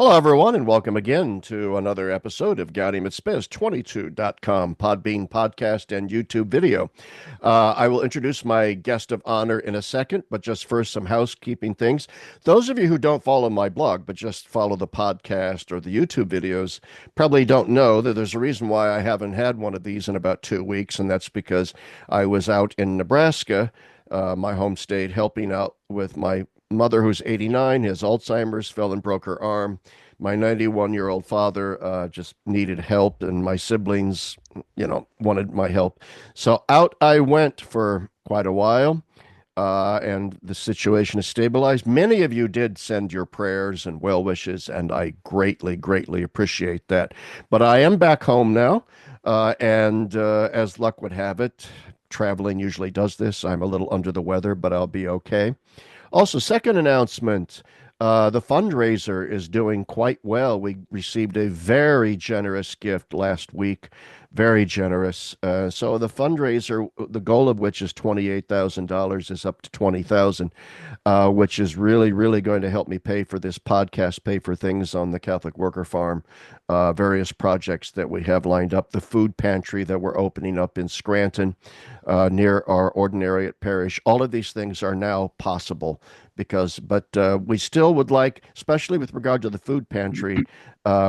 Hello, everyone, and welcome again to another episode of Gaudium et Spes 22.com Podbean podcast and YouTube video. I will introduce my guest of honor in a second, but just first, some housekeeping things. Those of you who don't follow my blog, but just follow the podcast or the YouTube videos, probably don't know that there's a reason why I haven't had one of these in about 2 weeks, and that's because I was out in Nebraska, my home state, helping out with my mother, who's 89, has Alzheimer's, fell and broke her arm. My 91-year-old father just needed help, and my siblings, wanted my help. So out I went for quite a while, and the situation is stabilized. Many of you did send your prayers and well wishes, and I greatly, greatly appreciate that. But I am back home now, and as luck would have it, traveling usually does this. I'm a little under the weather, but I'll be okay. Also, second announcement, the fundraiser is doing quite well. We received a very generous gift last week, very generous. So the fundraiser, the goal of which is $28,000, is up to 20,000, which is really, really going to help me pay for this podcast, pay for things on the Catholic Worker Farm, various projects that we have lined up, the food pantry that we're opening up in Scranton, near our ordinariate parish. All of these things are now possible but we still would like, especially with regard to the food pantry,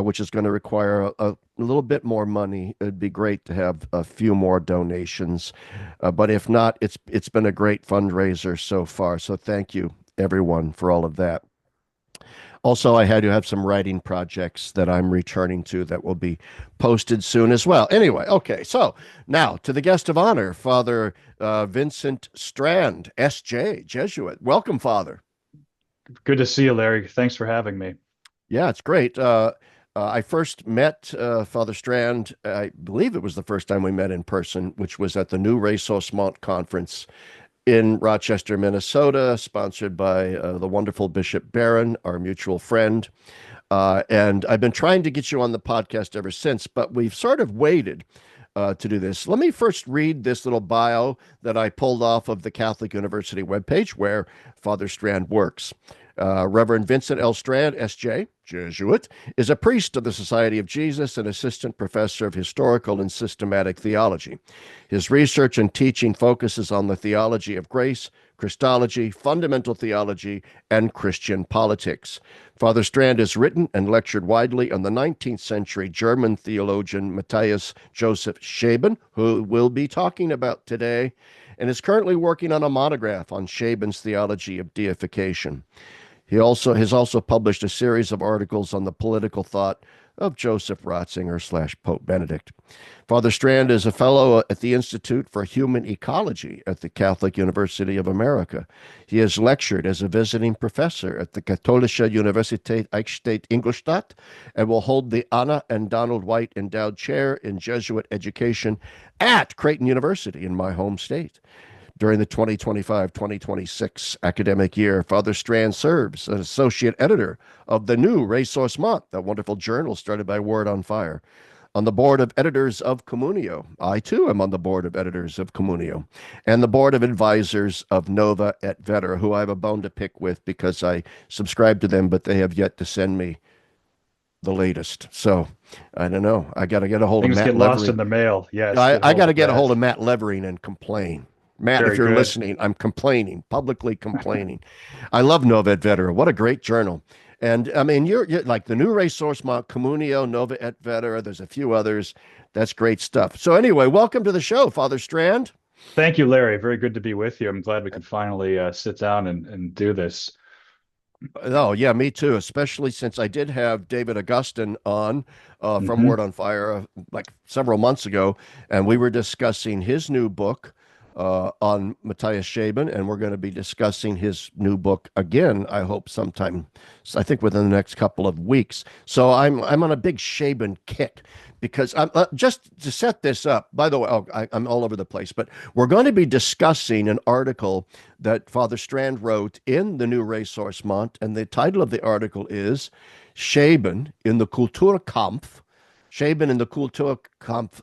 which is going to require a little bit more money. It'd be great to have a few more donations, but if not, it's been a great fundraiser so far. So thank you, everyone, for all of that. Also, I had to have some writing projects that I'm returning to that will be posted soon as well. Anyway, okay, so now to the guest of honor, Father Vincent Strand, S.J., Jesuit. Welcome, Father. Good to see you, Larry. Thanks for having me. Yeah, it's great. I first met Father Strand, I believe it was the first time we met in person, which was at the New Ressourcement Conference in Rochester, Minnesota, sponsored by the wonderful Bishop Barron, our mutual friend. And I've been trying to get you on the podcast ever since, but we've sort of waited to do this. Let me first read this little bio that I pulled off of the Catholic University webpage where Father Strand works. Reverend Vincent L. Strand, S.J., Jesuit, is a priest of the Society of Jesus and assistant professor of historical and systematic theology. His research and teaching focuses on the theology of grace, Christology, fundamental theology, and Christian politics. Father Strand has written and lectured widely on the 19th century German theologian Matthias Joseph Scheeben, who we'll be talking about today, and is currently working on a monograph on Scheeben's theology of deification. He has also published a series of articles on the political thought of Joseph Ratzinger / Pope Benedict. Father Strand is a fellow at the Institute for Human Ecology at the Catholic University of America. He has lectured as a visiting professor at the Katholische Universität Eichstätt Ingolstadt and will hold the Anna and Donald White Endowed Chair in Jesuit Education at Creighton University in my home state. During the 2025-2026 academic year, Father Strand serves as associate editor of the New Ressourcement, that wonderful journal started by Word on Fire, on the board of editors of Communio. I, too, am on the board of editors of Communio, and the board of advisors of Nova et Vetera, who I have a bone to pick with because I subscribe to them, but they have yet to send me the latest. So I don't know. I got to get a hold of Things Matt get lost Levering. in the mail. Yes, I got to get a hold Matt. of Matt Levering and complain. Matt, if Very you're good. listening, I'm complaining, publicly complaining. I love Nova et Vetera. What a great journal. And I mean, you're like the New Ressourcement, Communio, Nova et Vetera. There's a few others. That's great stuff. So anyway, welcome to the show, Father Strand. Thank you, Larry. Very good to be with you. I'm glad we could finally sit down and do this. Oh, yeah, me too, especially since I did have David Augustine on from Word Hmm. on Fire like several months ago, and we were discussing his new book on Matthias Scheeben, and we're going to be discussing his new book again, I hope sometime, I think within the next couple of weeks. So I'm on a big Scheeben kick because I'm just to set this up. By the way, I'm all over the place, but we're going to be discussing an article that Father Strand wrote in the New Ressourcement, and the title of the article is Scheeben in the Kulturkampf, Scheeben in the Kulturkampf,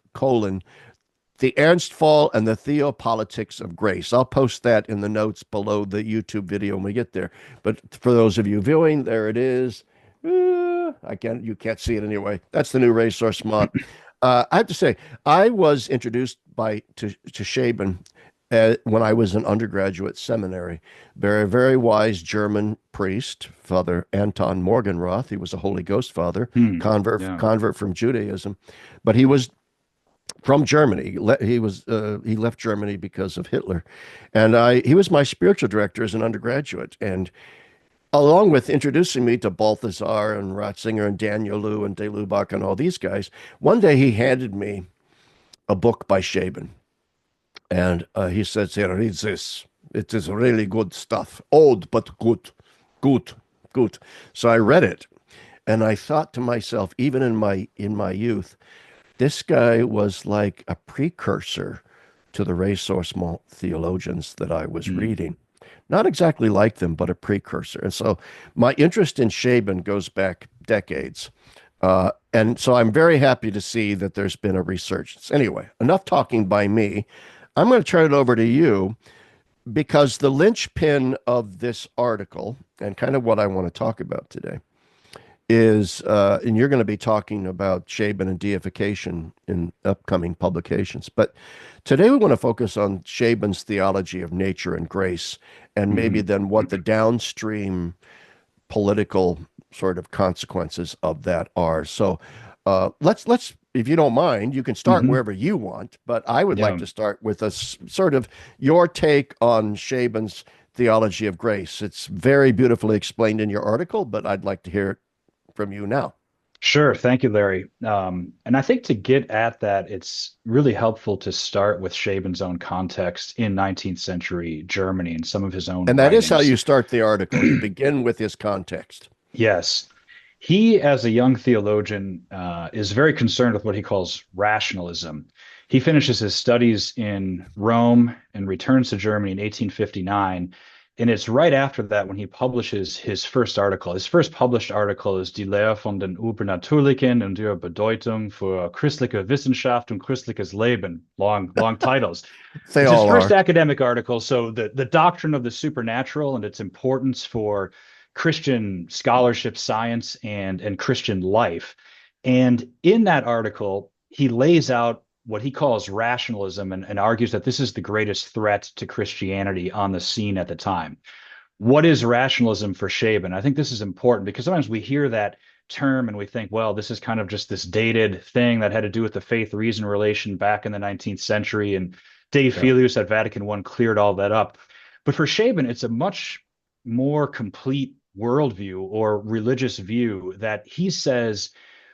the Ernstfall and the Theopolitics of Grace. I'll post that in the notes below the YouTube video when we get there. But for those of you viewing, there it is. You can't see it anyway. That's the new resource mod. I have to say, I was introduced to Scheeben when I was an undergraduate seminary. Very, very wise German priest, Father Anton Morgenroth. He was a Holy Ghost father, Hmm. convert Yeah. convert from Judaism, but he was from Germany. He left Germany because of Hitler, and he was my spiritual director as an undergraduate, and along with introducing me to Balthasar and Ratzinger and Daniel Lu and De Lubac and all these guys, one day he handed me a book by Scheeben. And he says, here, read this. It is really good stuff. Old, but good. Good. Good. So I read it. And I thought to myself, even in my youth, this guy was like a precursor to the ressourcement theologians that I was Hmm. reading. Not exactly like them, but a precursor. And so my interest in Scheeben goes back decades. And so I'm very happy to see that there's been a resurgence. Anyway, enough talking by me. I'm going to turn it over to you because the linchpin of this article and kind of what I want to talk about today is, and you're going to be talking about Scheeben and deification in upcoming publications. But today we want to focus on Scheeben's theology of nature and grace, and maybe Hmm. then what the downstream political sort of consequences of that are. So let's, if you don't mind, you can start Hmm. wherever you want, but I would like Yeah. to start with sort of your take on Scheeben's theology of grace. It's very beautifully explained in your article, but I'd like to hear it from you now. Sure. Thank you, Larry. And I think to get at that, it's really helpful to start with Scheeben's own context in 19th century Germany and some of his own And that is how writings. you start the article. You begin with his context. Yes. He, as a young theologian, is very concerned with what he calls rationalism. He finishes his studies in Rome and returns to Germany in 1859. And it's right after that when he publishes his first article. His first published article is Die Lehre von den Übernatürlichen und ihrer Bedeutung für christliche Wissenschaft und christliches Leben. Long, long titles. They It's his all first are. academic article. So the doctrine of the supernatural and its importance for Christian scholarship, science, and Christian life. And in that article, he lays out what he calls rationalism and argues that this is the greatest threat to Christianity on the scene at the time. What is rationalism for Scheeben? I think this is important because sometimes we hear that term and we think, well, this is kind of just this dated thing that had to do with the faith reason relation back in the 19th century. And Dave Yeah. Filius at Vatican I cleared all that up. But for Scheeben, it's a much more complete worldview or religious view that he says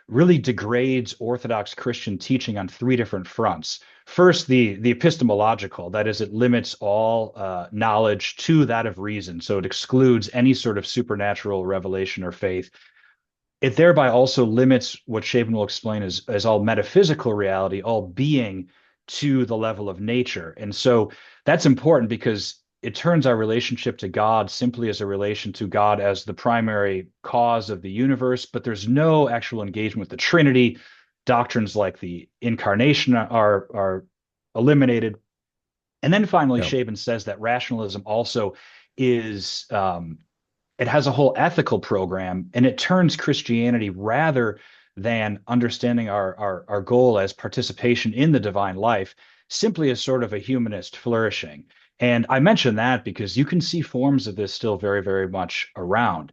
really degrades Orthodox Christian teaching on three different fronts. First, the epistemological, that is, it limits all knowledge to that of reason. So it excludes any sort of supernatural revelation or faith. It thereby also limits what Shaven will explain as all metaphysical reality, all being to the level of nature. And so that's important because it turns our relationship to God simply as a relation to God as the primary cause of the universe, but there's no actual engagement with the Trinity. Doctrines like the incarnation are eliminated. And then finally, Yeah. Shaven says that rationalism also is it has a whole ethical program and it turns Christianity rather than understanding our goal as participation in the divine life simply as sort of a humanist flourishing. And I mention that because you can see forms of this still very, very much around.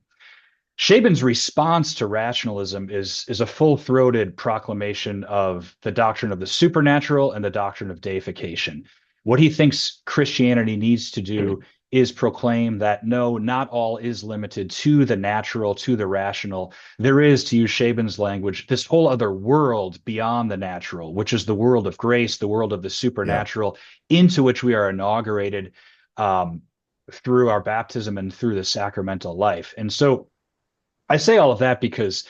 Shaben's response to rationalism is a full-throated proclamation of the doctrine of the supernatural and the doctrine of deification. What he thinks Christianity needs to do is proclaim that no, not all is limited to the natural, to the rational. There is, to use Shaben's language, this whole other world beyond the natural, which is the world of grace, the world of the Yeah. supernatural, into which we are inaugurated through our baptism and through the sacramental life. And so I say all of that because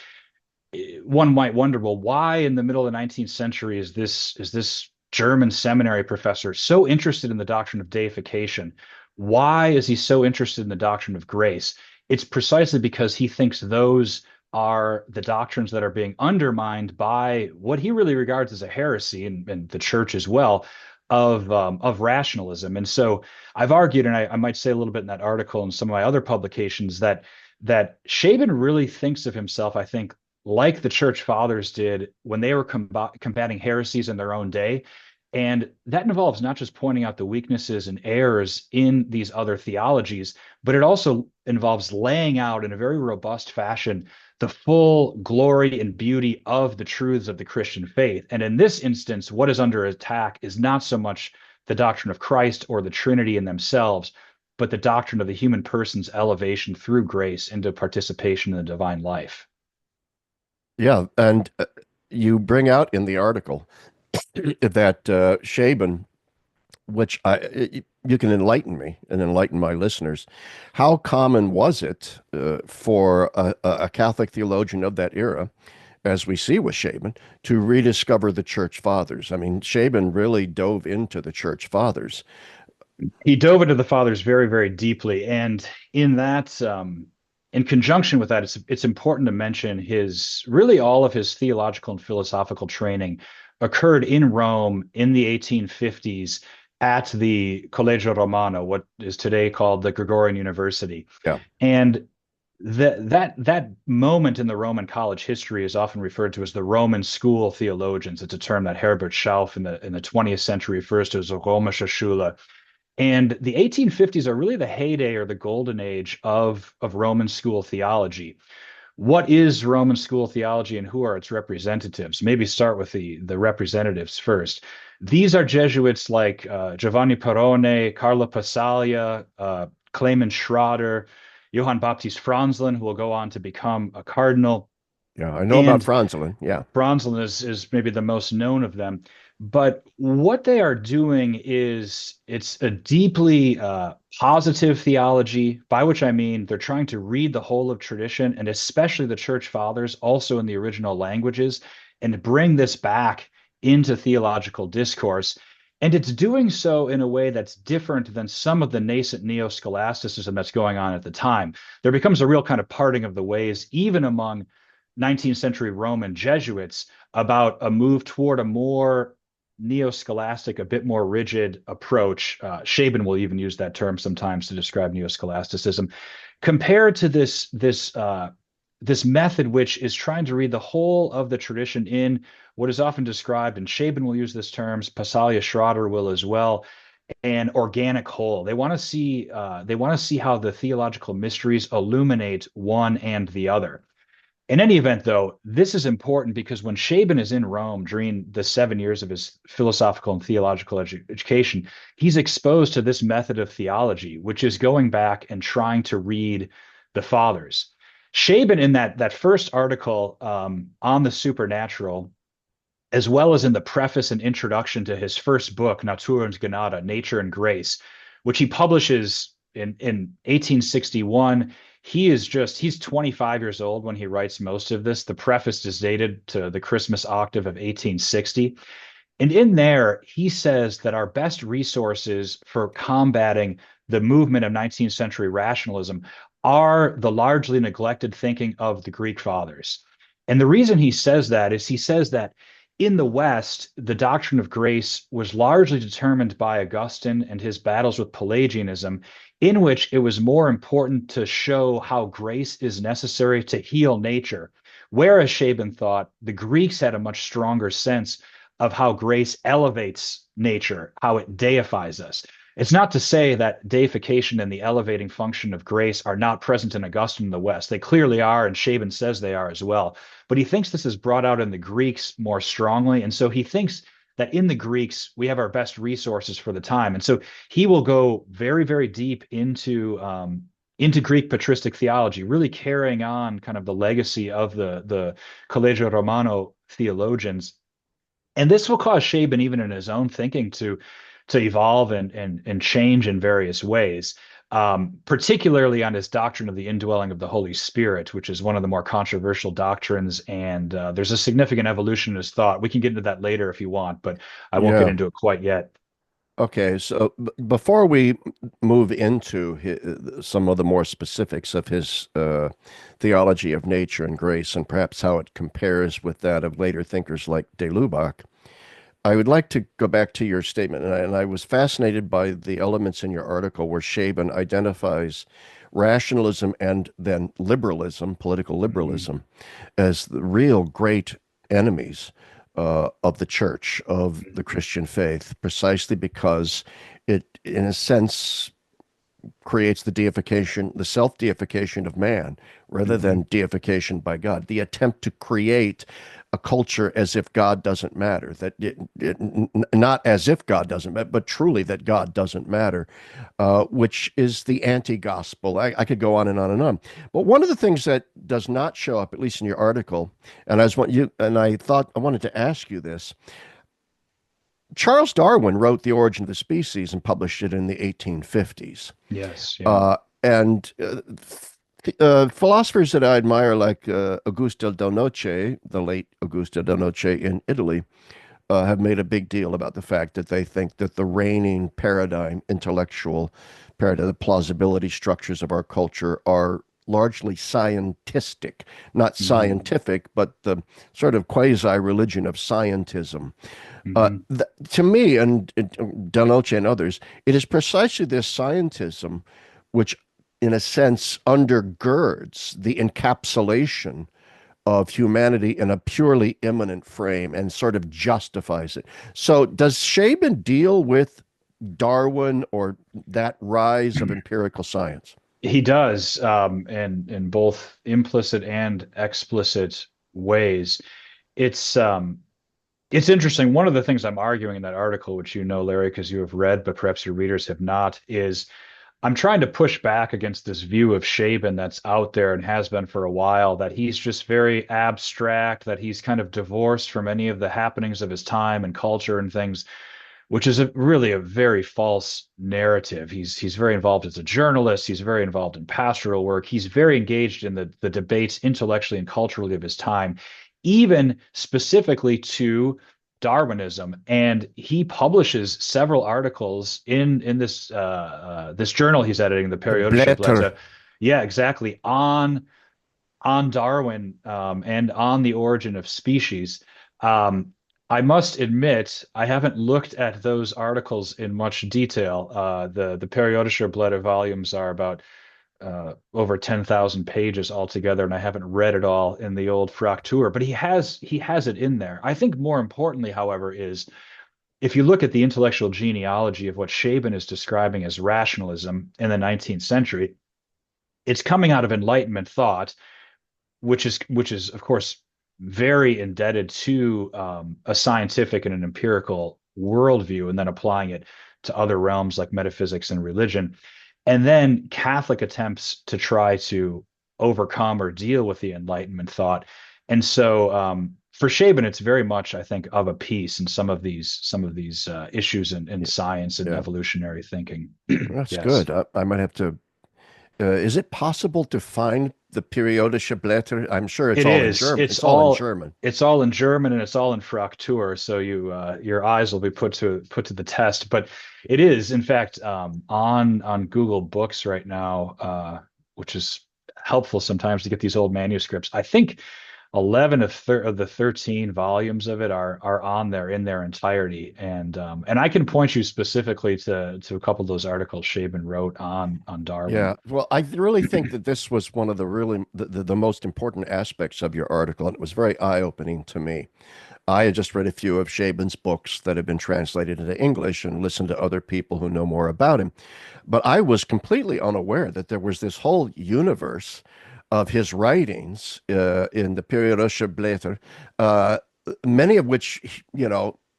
one might wonder, well, why in the middle of the 19th century is this German seminary professor so interested in the doctrine of deification? Why is he so interested in the doctrine of grace? It's precisely because he thinks those are the doctrines that are being undermined by what he really regards as a heresy, and the church as well, of rationalism. And so I've argued, and I might say a little bit in that article and some of my other publications, that that Scheeben really thinks of himself, I think, like the church fathers did when they were combating heresies in their own day. And that involves not just pointing out the weaknesses and errors in these other theologies, but it also involves laying out in a very robust fashion the full glory and beauty of the truths of the Christian faith. And in this instance, what is under attack is not so much the doctrine of Christ or the Trinity in themselves, but the doctrine of the human person's elevation through grace into participation in the divine life. Yeah, and you bring out in the article that Scheeben, which you can enlighten me and enlighten my listeners. How common was it for a Catholic theologian of that era, as we see with Scheeben, to rediscover the church fathers? I mean, Scheeben really dove into the church fathers. He dove into the fathers very, very deeply, and in that, in conjunction with that, it's important to mention his really all of his theological and philosophical training occurred in Rome in the 1850s at the Collegio Romano, what is today called the Gregorian University. Yeah. And that moment in the Roman college history is often referred to as the Roman school theologians. It's a term that Herbert Schauf in the 20th century refers to as the Römische Schule. And the 1850s are really the heyday or the golden age of Roman school theology. What is Roman school theology and who are its representatives? Maybe start with the representatives first. These are Jesuits like Giovanni Perrone, Carlo Passaglia, Clement Schrader, Johann Baptist Franzlin, who will go on to become a cardinal. Yeah, I know about And Franzlin. Yeah. Bronzelin is maybe the most known of them. But what they are doing is it's a deeply positive theology, by which I mean they're trying to read the whole of tradition and especially the church fathers, also in the original languages, and bring this back into theological discourse. And it's doing so in a way that's different than some of the nascent Neoscholasticism that's going on at the time. There becomes a real kind of parting of the ways, even among 19th century Roman Jesuits, about a move toward a more neo-scholastic, a bit more rigid approach. Scheeben will even use that term sometimes to describe neo-scholasticism, compared to this method, which is trying to read the whole of the tradition in what is often described, and Scheeben will use this terms, Passaglia Schrader will as well, an organic whole. They want to see how the theological mysteries illuminate one and the other. In any event, though, this is important because when Scheeben is in Rome during the 7 years of his philosophical and theological education, he's exposed to this method of theology, which is going back and trying to read the fathers. Scheeben, in that first article on the supernatural, as well as in the preface and introduction to his first book, Natur und Gnade, Nature and Grace, which he publishes in 1861. He's 25 years old when he writes most of this. The preface is dated to the Christmas octave of 1860. And in there, he says that our best resources for combating the movement of 19th century rationalism are the largely neglected thinking of the Greek fathers. And the reason he says that is he says that in the West, the doctrine of grace was largely determined by Augustine and his battles with Pelagianism, in which it was more important to show how grace is necessary to heal nature. Whereas Scheeben thought the Greeks had a much stronger sense of how grace elevates nature, how it deifies us. It's not to say that deification and the elevating function of grace are not present in Augustine in the West. They clearly are, and Scheeben says they are as well. But he thinks this is brought out in the Greeks more strongly. And so he thinks that in the Greeks, we have our best resources for the time. And so he will go very, very deep into Greek patristic theology, really carrying on kind of the legacy of the Collegio Romano theologians. And this will cause Scheeben, even in his own thinking, to evolve and change in various ways, particularly on his doctrine of the indwelling of the Holy Spirit, which is one of the more controversial doctrines. And there's a significant evolution in his thought. We can get into that later if you want, but I won't get Yeah. into it quite yet. Okay, so before we move into some of the more specifics of his theology of nature and grace, and perhaps how it compares with that of later thinkers like de Lubac, I would like to go back to your statement, and I was fascinated by the elements in your article where Scheeben identifies rationalism and then liberalism, political Mhm. liberalism, as the real great enemies of the church, of the Mhm. Christian faith, precisely because it, in a sense, creates the deification, the self-deification of man rather than Mhm. deification by God. The attempt to create a culture as if God doesn't matter, not as if God doesn't matter, but truly that God doesn't matter, which is the anti-gospel. I could go on and on and on. But one of the things that does not show up, at least in your article, and I thought I wanted to ask you this. Charles Darwin wrote The Origin of the Species and published it in the 1850s. Yes, yeah. And philosophers that I admire, like Augusto Del Noce, the late Augusto Del Noce in Italy, have made a big deal about the fact that they think that the reigning paradigm, intellectual paradigm, the plausibility structures of our culture are largely scientistic, not Mhm. scientific, but the sort of quasi-religion of scientism. Mhm. To me, and Del Noce and others, it is precisely this scientism which, in a sense, undergirds the encapsulation of humanity in a purely immanent frame and sort of justifies it. So, does Scheeben deal with Darwin or that rise of empirical science? He does, in both implicit and explicit ways. It's it's interesting. One of the things I'm arguing in that article, which you know, Larry, because you have read, but perhaps your readers have not, is I'm trying to push back against this view of Shaben that's out there and has been for a while, that he's just very abstract, that he's kind of divorced from any of the happenings of his time and culture and things, which is really a very false narrative. He's very involved as a journalist. He's very involved in pastoral work. He's very engaged in the debates intellectually and culturally of his time, even specifically to Darwinism. And he publishes several articles in this this journal he's editing, the The Periodische Blätter. Blätter. Yeah, exactly, on Darwin, and on the origin of species. Um, I must admit, I haven't looked at those articles in much detail. The Periodische Blätter volumes are about over 10,000 pages altogether, and I haven't read it all in the old Fraktur, but he has it in there. I think more importantly, however, is if you look at the intellectual genealogy of what Scheeben is describing as rationalism in the 19th century, it's coming out of Enlightenment thought, which is of course very indebted to a scientific and an empirical worldview, and then applying it to other realms like metaphysics and religion, and then Catholic attempts to try to overcome or deal with the Enlightenment thought. And so for Shaben, it's very much, I think, of a piece in some of these issues in Yeah, science and yeah, evolutionary thinking. that's Yes. good. I might have to. Is it possible to find the Periodische Blätter? I'm sure it's It all in is. German. It's It's all in all German. it's all in German and it's all in Fraktur, so your eyes will be put to the test. But it is, in fact, on Google Books right now, which is helpful sometimes to get these old manuscripts. I think 11 of the 13 volumes of it are on there in their entirety, and I can point you specifically to a couple of those articles Shaben wrote on Darwin. Yeah, well, I really think that this was one of the really the most important aspects of your article, and it was very eye-opening to me. I had just read a few of Shaban's books that have been translated into English and listened to other people who know more about him. But I was completely unaware that there was this whole universe of his writings in the Periodische Blätter, uh, many of which,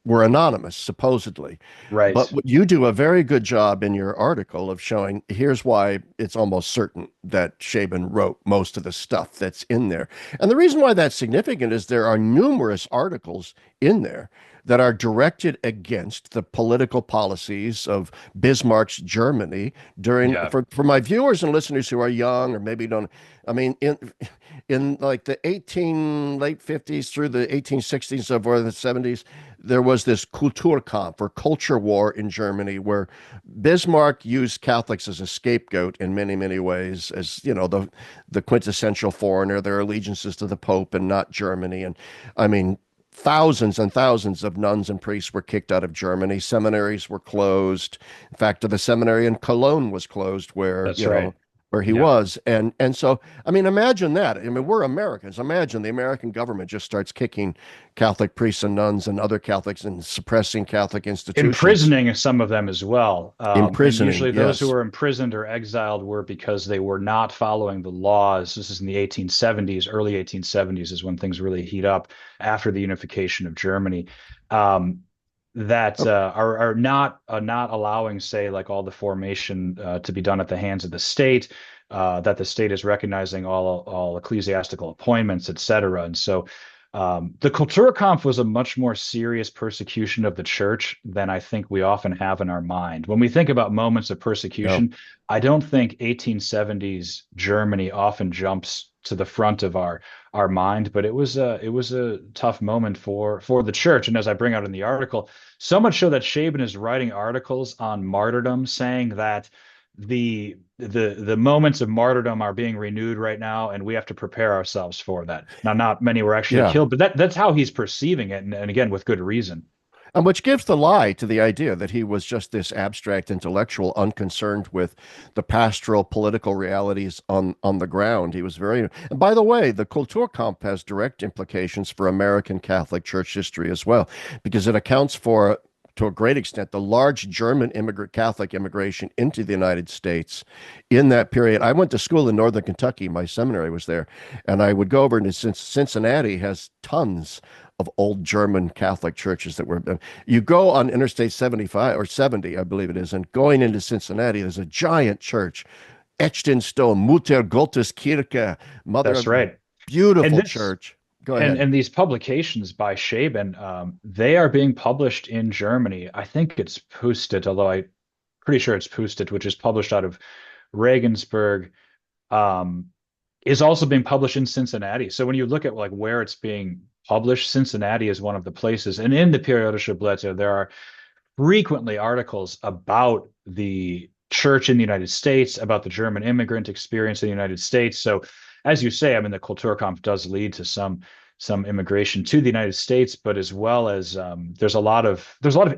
were anonymous, supposedly. Right. But you do a very good job in your article of showing here's why it's almost certain that Shaban wrote most of the stuff that's in there. And the reason why that's significant is there are numerous articles in there that are directed against the political policies of Bismarck's Germany during Yeah. for my viewers and listeners who are young or maybe don't. I mean, in like the 18 late 50s through the 1860s or the 70s, there was this Kulturkampf or culture war in Germany where Bismarck used Catholics as a scapegoat in many, many ways, as the quintessential foreigner, their allegiances to the Pope and not Germany. And I mean, thousands and thousands of nuns and priests were kicked out of Germany. Seminaries were closed. In fact, the seminary in Cologne was closed, where That's right. where he Yeah. was. And so, I mean, imagine that. I mean, we're Americans. Imagine the American government just starts kicking Catholic priests and nuns and other Catholics and suppressing Catholic institutions, Imprisoning some of them as well. And imprisoning. usually those who Yes. were imprisoned or exiled were because they were not following the laws. This is in the 1870s, early 1870s is when things really heat up after the unification of Germany. Um, that Oh, are not allowing, say, like all the formation to be done at the hands of the state, that the state is recognizing all ecclesiastical appointments, etc. And so the Kulturkampf was a much more serious persecution of the church than I think we often have in our mind. When we think about moments of yeah. persecution, I don't think 1870s Germany often jumps to the front of our mind, but it was a tough moment for the church. And as I bring out in the article, so much so that Scheeben is writing articles on martyrdom, saying that the moments of martyrdom are being renewed right now, and we have to prepare ourselves for that. Now, not many were actually Yeah. killed, but that's how he's perceiving it, and again, with good reason. And which gives the lie to the idea that he was just this abstract intellectual, unconcerned with the pastoral political realities on the ground. He was very, and by the way, the Kulturkampf has direct implications for American Catholic Church history as well, because it accounts for, to a great extent, the large German immigrant Catholic immigration into the United States in that period. I went to school in Northern Kentucky. My seminary was there, and I would go over to Cincinnati has tons of old German Catholic churches that were. You go on Interstate 75 or 70, I believe it is, and going into Cincinnati, there's a giant church etched in stone, Mutter Gottes Kirche, Mother That's of God, right. And beautiful this church. Go and ahead. and these publications by Scheeben, they are being published in Germany. I think it's Pustet, although I'm pretty sure it's Pustet, which is published out of Regensburg. Um, is also being published in Cincinnati. So when you look at like where it's being published, Cincinnati is one of the places. And in the Periodische Blätter, there are frequently articles about the church in the United States, about the German immigrant experience in the United States. So, as you say, I mean, the Kulturkampf does lead to some immigration to the United States, but as well as there's a lot of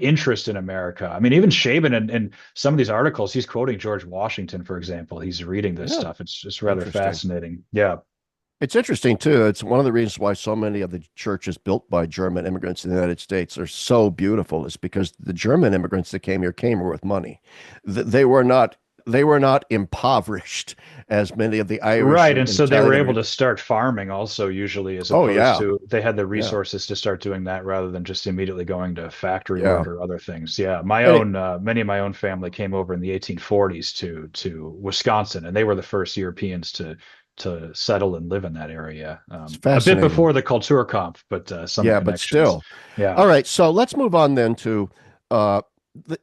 interest in America. I mean, even Shaben in some of these articles, he's quoting George Washington, for example. He's reading this Yeah, stuff. It's just rather interesting. fascinating. Yeah, It's interesting too. It's one of the reasons why so many of the churches built by German immigrants in the United States are so beautiful is because the German immigrants that came here with money. They were not impoverished as many of the Irish right. and And so they were Italian able to immigrants. start farming also, usually, as Oh opposed yeah, to they had the yeah, resources to start doing that rather than just immediately going to factory yeah. work or other things. Yeah, And it, many of my own family came over in the 1840s to Wisconsin, and they were the first Europeans to settle and live in that area. it's A bit fascinating. before the Kulturkampf, but some Yeah, but connections. still. Yeah. All right, so let's move on then to uh,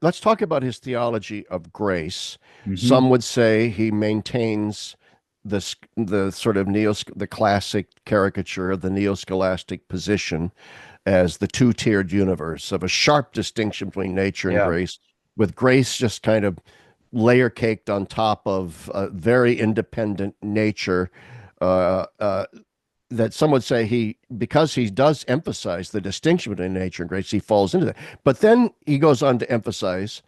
let's talk about his theology of grace. Some Hmm. would say he maintains the sort of the classic caricature of the neo-scholastic position as the two-tiered universe of a sharp distinction between nature and Yeah. grace, with grace just kind of layer caked on top of a very independent nature. Uh, uh, that some would say because he does emphasize the distinction between nature and grace, he falls into that. But then he goes on to emphasize,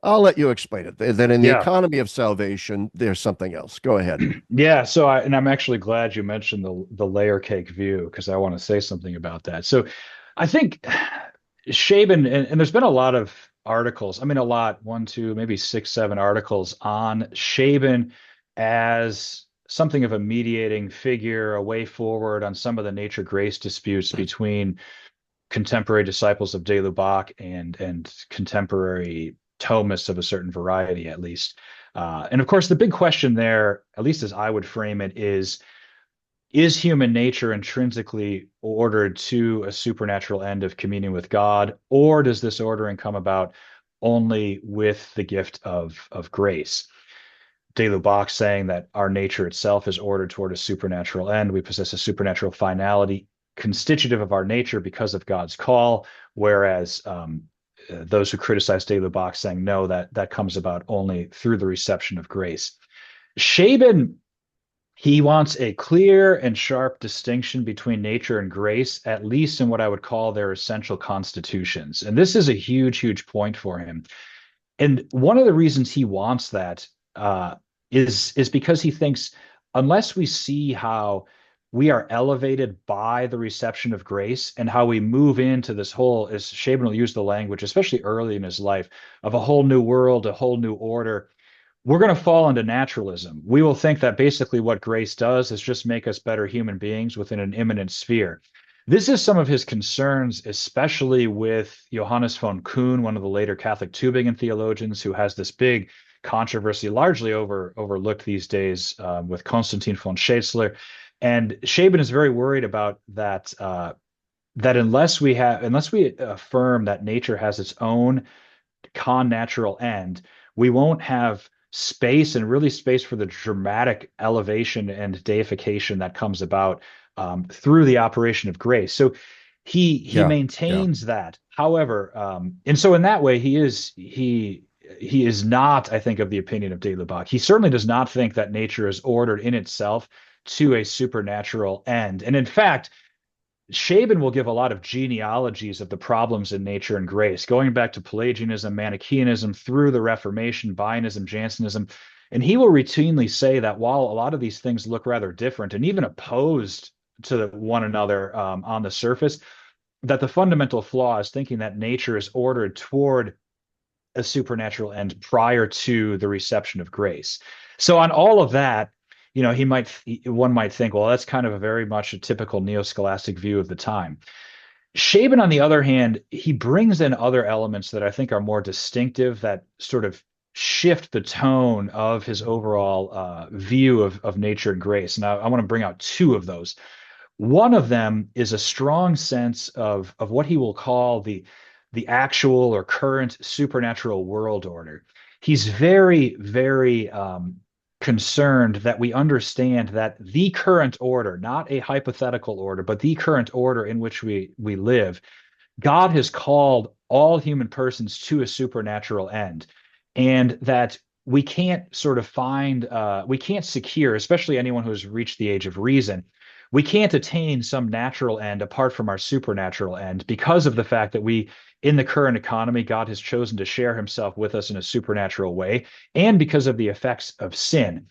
I'll let you explain it, that in the Yeah. economy of salvation, there's something else. Go ahead. Yeah, so I'm actually glad you mentioned the layer cake view because I want to say something about that. So I think Shaben, and there's been a lot of articles, I mean a lot, one, two, maybe six, seven articles on Shaben as something of a mediating figure, a way forward on some of the nature grace disputes between contemporary disciples of de Lubac and contemporary Thomists of a certain variety, at least. And of course, the big question there, at least as I would frame it, is human nature intrinsically ordered to a supernatural end of communion with God, or does this ordering come about only with the gift of grace? De Lubac saying that our nature itself is ordered toward a supernatural end. We possess a supernatural finality constitutive of our nature because of God's call, whereas those who criticize De Lubac saying no, that comes about only through the reception of grace. Shaben, he wants a clear and sharp distinction between nature and grace, at least in what I would call their essential constitutions. And this is a huge, huge point for him. And one of the reasons he wants that, is because he thinks unless we see how we are elevated by the reception of grace and how we move into this whole, as Scheeben will use the language, especially early in his life, of a whole new world, a whole new order, we're going to fall into naturalism. We will think that basically what grace does is just make us better human beings within an immanent sphere. This is some of his concerns, especially with Johannes von Kuhn, one of the later Catholic Tübingen theologians, who has this big controversy, largely overlooked these days, with Konstantin von Schätzler. And Scheeben is very worried about that. That unless we affirm that nature has its own con-natural end, we won't have space, and really space for the dramatic elevation and deification that comes about through the operation of grace. So he Yeah, yeah, maintains that. However, and so in that way, he is not, I think, of the opinion of de Lubac. He certainly does not think that nature is ordered in itself to a supernatural end. And in fact, Scheeben will give a lot of genealogies of the problems in nature and grace, going back to Pelagianism, Manichaeanism, through the Reformation, Bionism, Jansenism. And he will routinely say that while a lot of these things look rather different and even opposed to one another on the surface, that the fundamental flaw is thinking that nature is ordered toward a supernatural end prior to the reception of grace. So on all of that, one might think, well, that's kind of a very much a typical neoscholastic view of the time. Scheeben, on the other hand, he brings in other elements that I think are more distinctive, that sort of shift the tone of his overall view of nature and grace. And I want to bring out two of those. One of them is a strong sense of what he will call the actual or current supernatural world order. He's very, very concerned that we understand that the current order, not a hypothetical order, but the current order in which we live, God has called all human persons to a supernatural end, and that we can't sort of we can't secure, especially anyone who's reached the age of reason, we can't attain some natural end apart from our supernatural end, because of the fact that in the current economy, God has chosen to share himself with us in a supernatural way, and because of the effects of sin.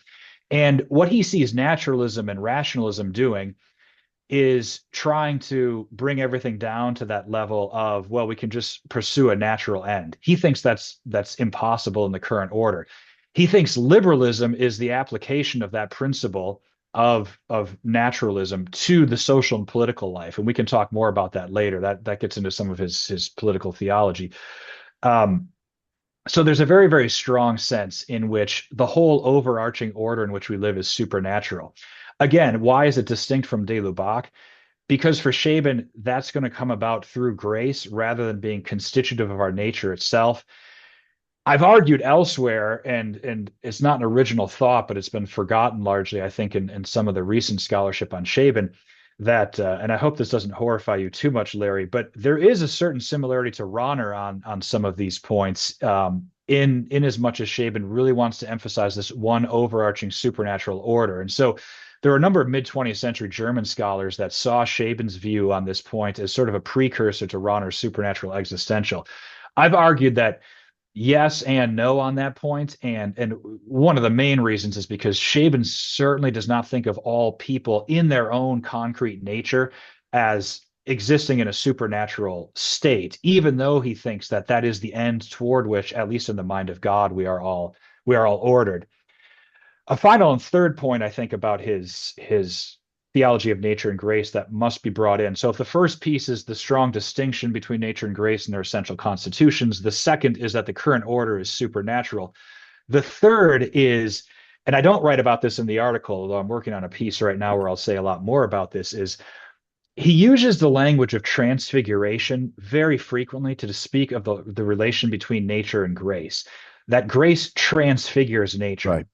And what he sees naturalism and rationalism doing is trying to bring everything down to that level of, well, we can just pursue a natural end. He thinks that's impossible in the current order. He thinks liberalism is the application of that principle of naturalism to the social and political life, and we can talk more about that later. That gets into some of his political theology. So there's a very, very strong sense in which the whole overarching order in which we live is supernatural. Again, why is it distinct from de Lubac? Because for Scheeben, that's going to come about through grace rather than being constitutive of our nature itself. I've argued elsewhere, and it's not an original thought, but it's been forgotten largely, I think, in some of the recent scholarship on Scheeben, that, and I hope this doesn't horrify you too much, Larry, but there is a certain similarity to Rahner on some of these points, in as much as Scheeben really wants to emphasize this one overarching supernatural order. And so there are a number of mid-20th century German scholars that saw Scheben's view on this point as sort of a precursor to Rahner's supernatural existential. I've argued that yes and no on that point, and one of the main reasons is because Scheeben certainly does not think of all people in their own concrete nature as existing in a supernatural state, even though he thinks that that is the end toward which, at least in the mind of God, we are all ordered. A final and third point, I think, about his theology of nature and grace that must be brought in. So if the first piece is the strong distinction between nature and grace and their essential constitutions, the second is that the current order is supernatural. The third is, and I don't write about this in the article, although I'm working on a piece right now where I'll say a lot more about this, is he uses the language of transfiguration very frequently to speak of the relation between nature and grace, that grace transfigures nature. right.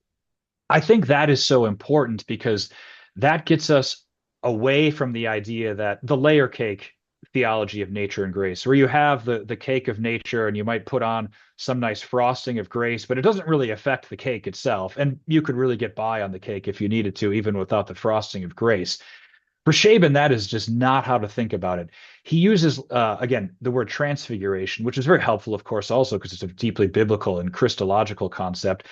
I think that is so important because that gets us away from the idea that the layer cake theology of nature and grace, where you have the cake of nature and you might put on some nice frosting of grace, but it doesn't really affect the cake itself. And you could really get by on the cake if you needed to, even without the frosting of grace. For Scheeben, that is just not how to think about it. He uses, again, the word transfiguration, which is very helpful, of course, also because it's a deeply biblical and Christological concept.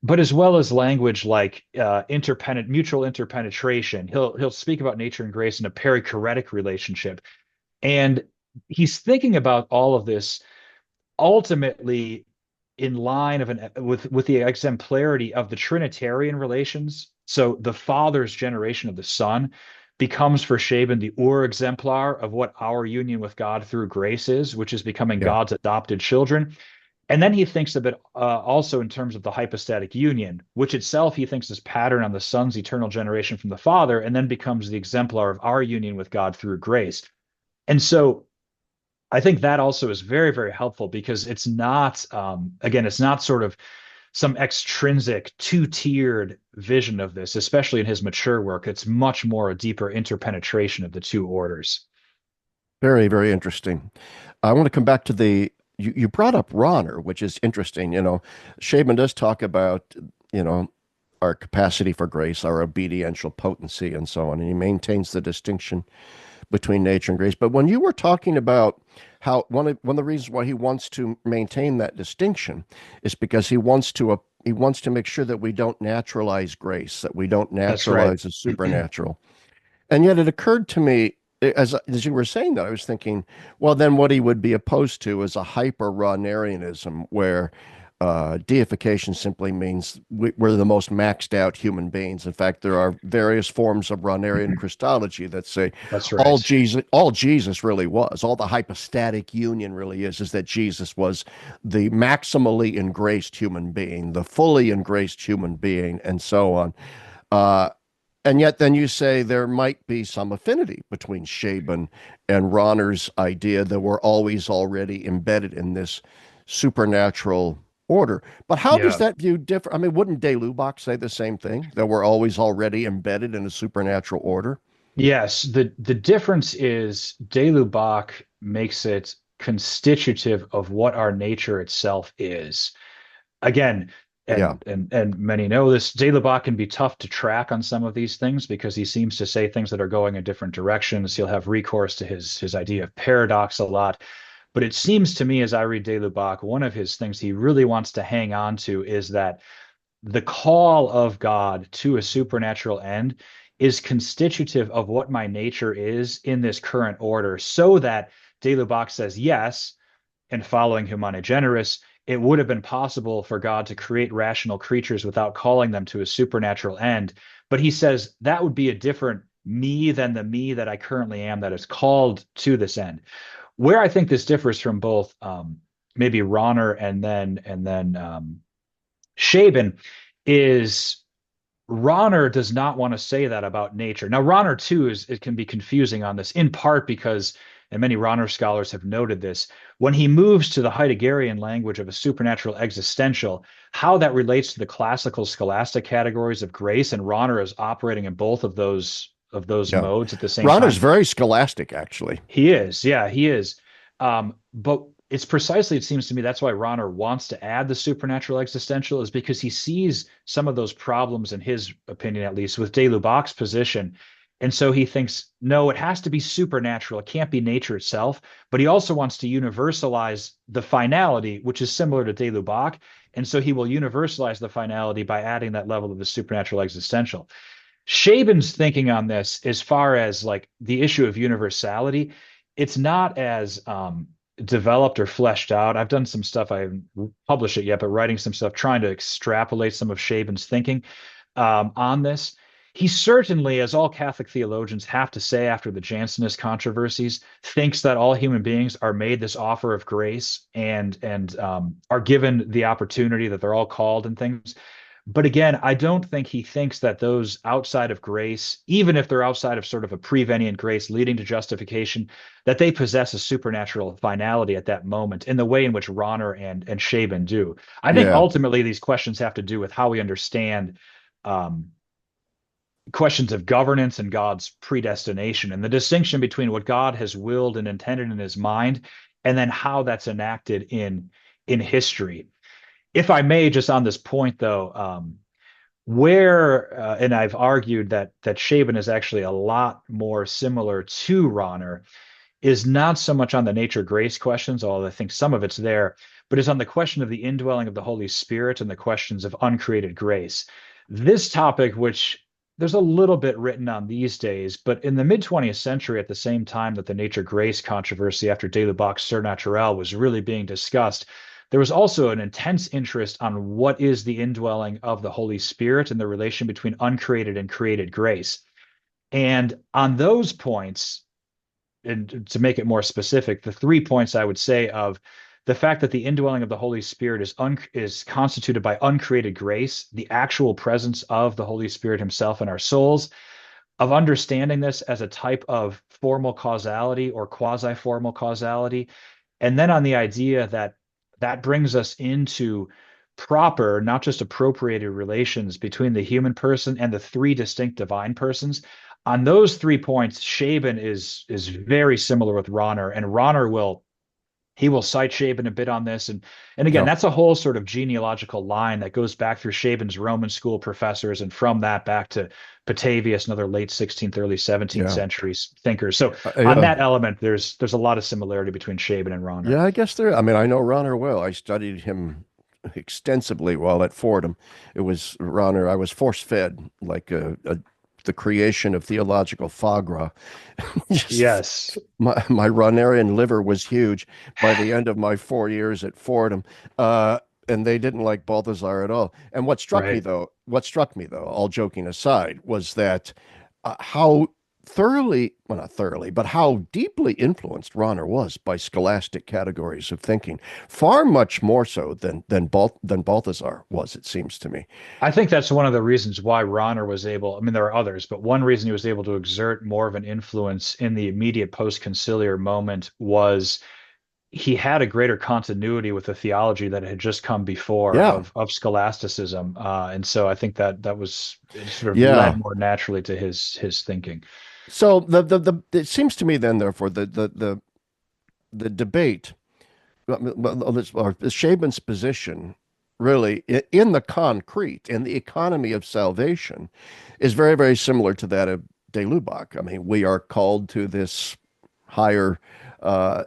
but as well as language like mutual interpenetration. He'll speak about nature and grace in a perichoretic relationship, and he's thinking about all of this ultimately in line of an with the exemplarity of the Trinitarian relations. So the Father's generation of the Son becomes for Scheeben the ur exemplar of what our union with God through grace is, which is becoming Yeah. God's adopted children. And then he thinks of it also in terms of the hypostatic union, which itself he thinks is patterned on the Son's eternal generation from the Father, and then becomes the exemplar of our union with God through grace. And so I think that also is very, very helpful because it's not, again, it's not sort of some extrinsic two-tiered vision of this, especially in his mature work. It's much more a deeper interpenetration of the two orders. Very, very interesting. I want to come back to you brought up Rahner, which is interesting. Shaban does talk about, you know, our capacity for grace, our obediential potency, and so on. And he maintains the distinction between nature and grace. But when you were talking about how one of the reasons why he wants to maintain that distinction is because he wants to make sure that we don't naturalize grace, that we don't That's right. naturalize the supernatural. And yet it occurred to me, as you were saying that, I was thinking, well, then what he would be opposed to is a hyper Rahnerianism, where deification simply means we're the most maxed out human beings. In fact, there are various forms of Rahnerian Christology that say That's right. all Jesus really was, all the hypostatic union really is that Jesus was the maximally engraced human being, the fully engraced human being, and so on. Uh, and yet, then you say there might be some affinity between Scheeben and Rahner's idea that we're always already embedded in this supernatural order. But how does Yeah. that view differ? I mean, wouldn't de Lubac say the same thing, that we're always already embedded in a supernatural order? Yes. The difference is de Lubac makes it constitutive of what our nature itself is. Again, Yeah. and many know this, de Lubac can be tough to track on some of these things because he seems to say things that are going in different directions. He'll have recourse to his idea of paradox a lot. But it seems to me, as I read de Lubac, one of his things he really wants to hang on to is that the call of God to a supernatural end is constitutive of what my nature is in this current order, so that de Lubac says yes, and following Humani Generis, it would have been possible for God to create rational creatures without calling them to a supernatural end. But he says that would be a different me than the me that I currently am that is called to this end. Where I think this differs from both maybe Rahner and then Scheeben is Rahner does not want to say that about nature. Now, Rahner too is it can be confusing on this, in part because, and many Rahner scholars have noted this, when he moves to the Heideggerian language of a supernatural existential, how that relates to the classical scholastic categories of grace, and Rahner is operating in both of those Yeah. modes at the same Rahner's time. very scholastic, actually. He is, yeah, he is. But it's precisely, it seems to me, that's why Rahner wants to add the supernatural existential, is because he sees some of those problems, in his opinion at least, with de Lubac's position. And so he thinks, no, it has to be supernatural. It can't be nature itself. But he also wants to universalize the finality, which is similar to de Lubac. And so he will universalize the finality by adding that level of the supernatural existential. Shaben's thinking on this, as far as like the issue of universality, it's not as developed or fleshed out. I've done some stuff, I haven't published it yet, but writing some stuff trying to extrapolate some of Shaben's thinking on this. He certainly, as all Catholic theologians have to say after the Jansenist controversies, thinks that all human beings are made this offer of grace and are given the opportunity, that they're all called and things. But again, I don't think he thinks that those outside of grace, even if they're outside of sort of a prevenient grace leading to justification, that they possess a supernatural finality at that moment in the way in which Rahner and Shaben do. I think Yeah. ultimately these questions have to do with how we understand um, questions of governance and God's predestination, and the distinction between what God has willed and intended in his mind, and then how that's enacted in history. If I may, just on this point though, where and I've argued that Shaben is actually a lot more similar to Rahner, is not so much on the nature grace questions, although I think some of it's there, but is on the question of the indwelling of the Holy Spirit and the questions of uncreated grace. This topic, which there's a little bit written on these days, but in the mid 20th century, at the same time that the nature grace controversy after de Lubac's Surnaturel was really being discussed, there was also an intense interest on what is the indwelling of the Holy Spirit and the relation between uncreated and created grace. And on those points, and to make it more specific, the 3 points I would say of the fact that the indwelling of the Holy Spirit is constituted by uncreated grace, the actual presence of the Holy Spirit himself in our souls, of understanding this as a type of formal causality or quasi-formal causality, and then on the idea that that brings us into proper, not just appropriated relations between the human person and the three distinct divine persons. On those 3 points, Scheeben is very similar with Rahner, and Rahner will cite Scheeben a bit on this. And again, Yeah. that's a whole sort of genealogical line that goes back through Scheeben's Roman school professors, and from that back to Petavius and other late 16th, early 17th Yeah. century thinkers. So on Yeah. that element, there's a lot of similarity between Scheeben and Rahner. Yeah, I guess there. I mean, I know Rahner well. I studied him extensively while at Fordham. It was Rahner. I was force-fed like the creation of theological foie gras. Just Yes, my Rahnerian liver was huge by the end of my 4 years at Fordham. And they didn't like Balthasar at all. And right. what struck me though, all joking aside, was that how thoroughly, well, not thoroughly, but how deeply influenced Rahner was by scholastic categories of thinking, far much more so than Balthasar was, it seems to me. I think that's one of the reasons why Rahner was able, I mean, there are others, but one reason he was able to exert more of an influence in the immediate post-conciliar moment was he had a greater continuity with the theology that had just come before Yeah, of scholasticism, and so I think that that was it sort of led yeah. more naturally to his thinking. So it seems to me then, therefore, the debate, or Shaban's position, really in the concrete, in the economy of salvation, is very, very similar to that of de Lubac. I mean, we are called to higher uh,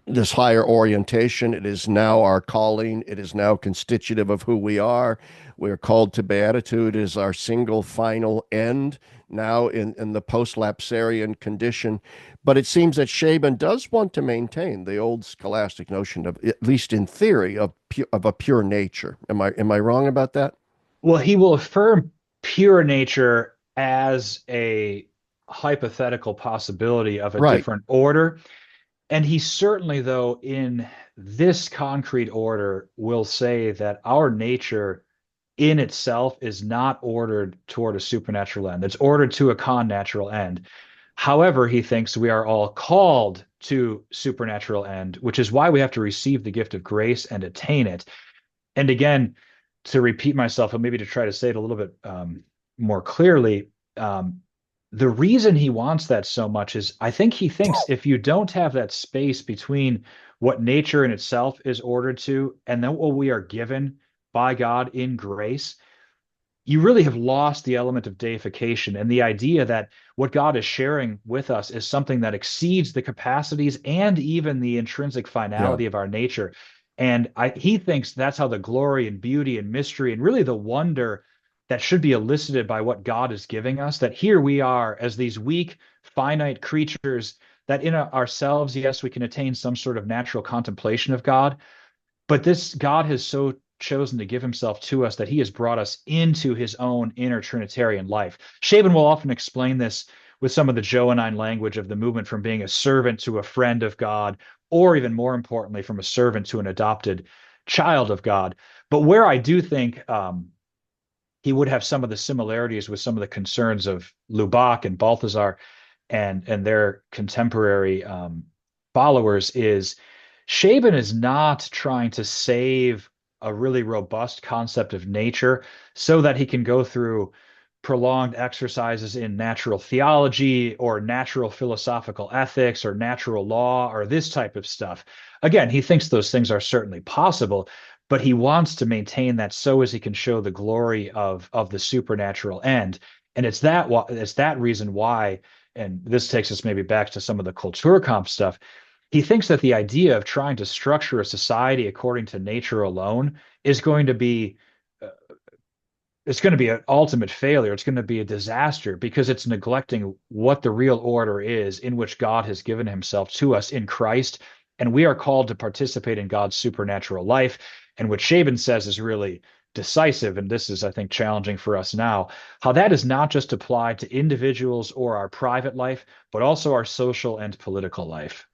this higher orientation. It is now our calling. It is now constitutive of who we are. We are called to beatitude as our single final end now in the post-lapsarian condition. But it seems that Scheeben does want to maintain the old scholastic notion of, at least in theory, of a pure nature. Am I wrong about that? Well, he will affirm pure nature as a hypothetical possibility of a Right. different order. And he certainly, though, in this concrete order, will say that our nature in itself is not ordered toward a supernatural end. It's ordered to a connatural end. However, he thinks we are all called to supernatural end, which is why we have to receive the gift of grace and attain it. And again, to repeat myself, and maybe to try to say it a little bit more clearly, the reason he wants that so much is I think he thinks if you don't have that space between what nature in itself is ordered to and then what we are given by God in grace, you really have lost the element of deification and the idea that what God is sharing with us is something that exceeds the capacities and even the intrinsic Yeah. finality of our nature. And he thinks that's how the glory and beauty and mystery and really the wonder that should be elicited by what God is giving us, that here we are as these weak, finite creatures that in ourselves, yes, we can attain some sort of natural contemplation of God, but this God has so chosen to give himself to us that he has brought us into his own inner Trinitarian life. Scheeben will often explain this with some of the Johannine language of the movement from being a servant to a friend of God, or even more importantly, from a servant to an adopted child of God. But where I do think he would have some of the similarities with some of the concerns of Lubac and Balthasar and their contemporary followers is Scheeben is not trying to save a really robust concept of nature so that he can go through prolonged exercises in natural theology or natural philosophical ethics or natural law or this type of stuff. Again, he thinks those things are certainly possible, but he wants to maintain that so as he can show the glory of the supernatural end. And it's that reason why, and this takes us maybe back to some of the Kulturkampf stuff, he thinks that the idea of trying to structure a society according to nature alone is going to be uh, it's going to be an ultimate failure. It's going to be a disaster because it's neglecting what the real order is in which God has given himself to us in Christ. And we are called to participate in God's supernatural life. And what Scheeben says is really decisive. And this is, I think, challenging for us now, how that is not just applied to individuals or our private life, but also our social and political life.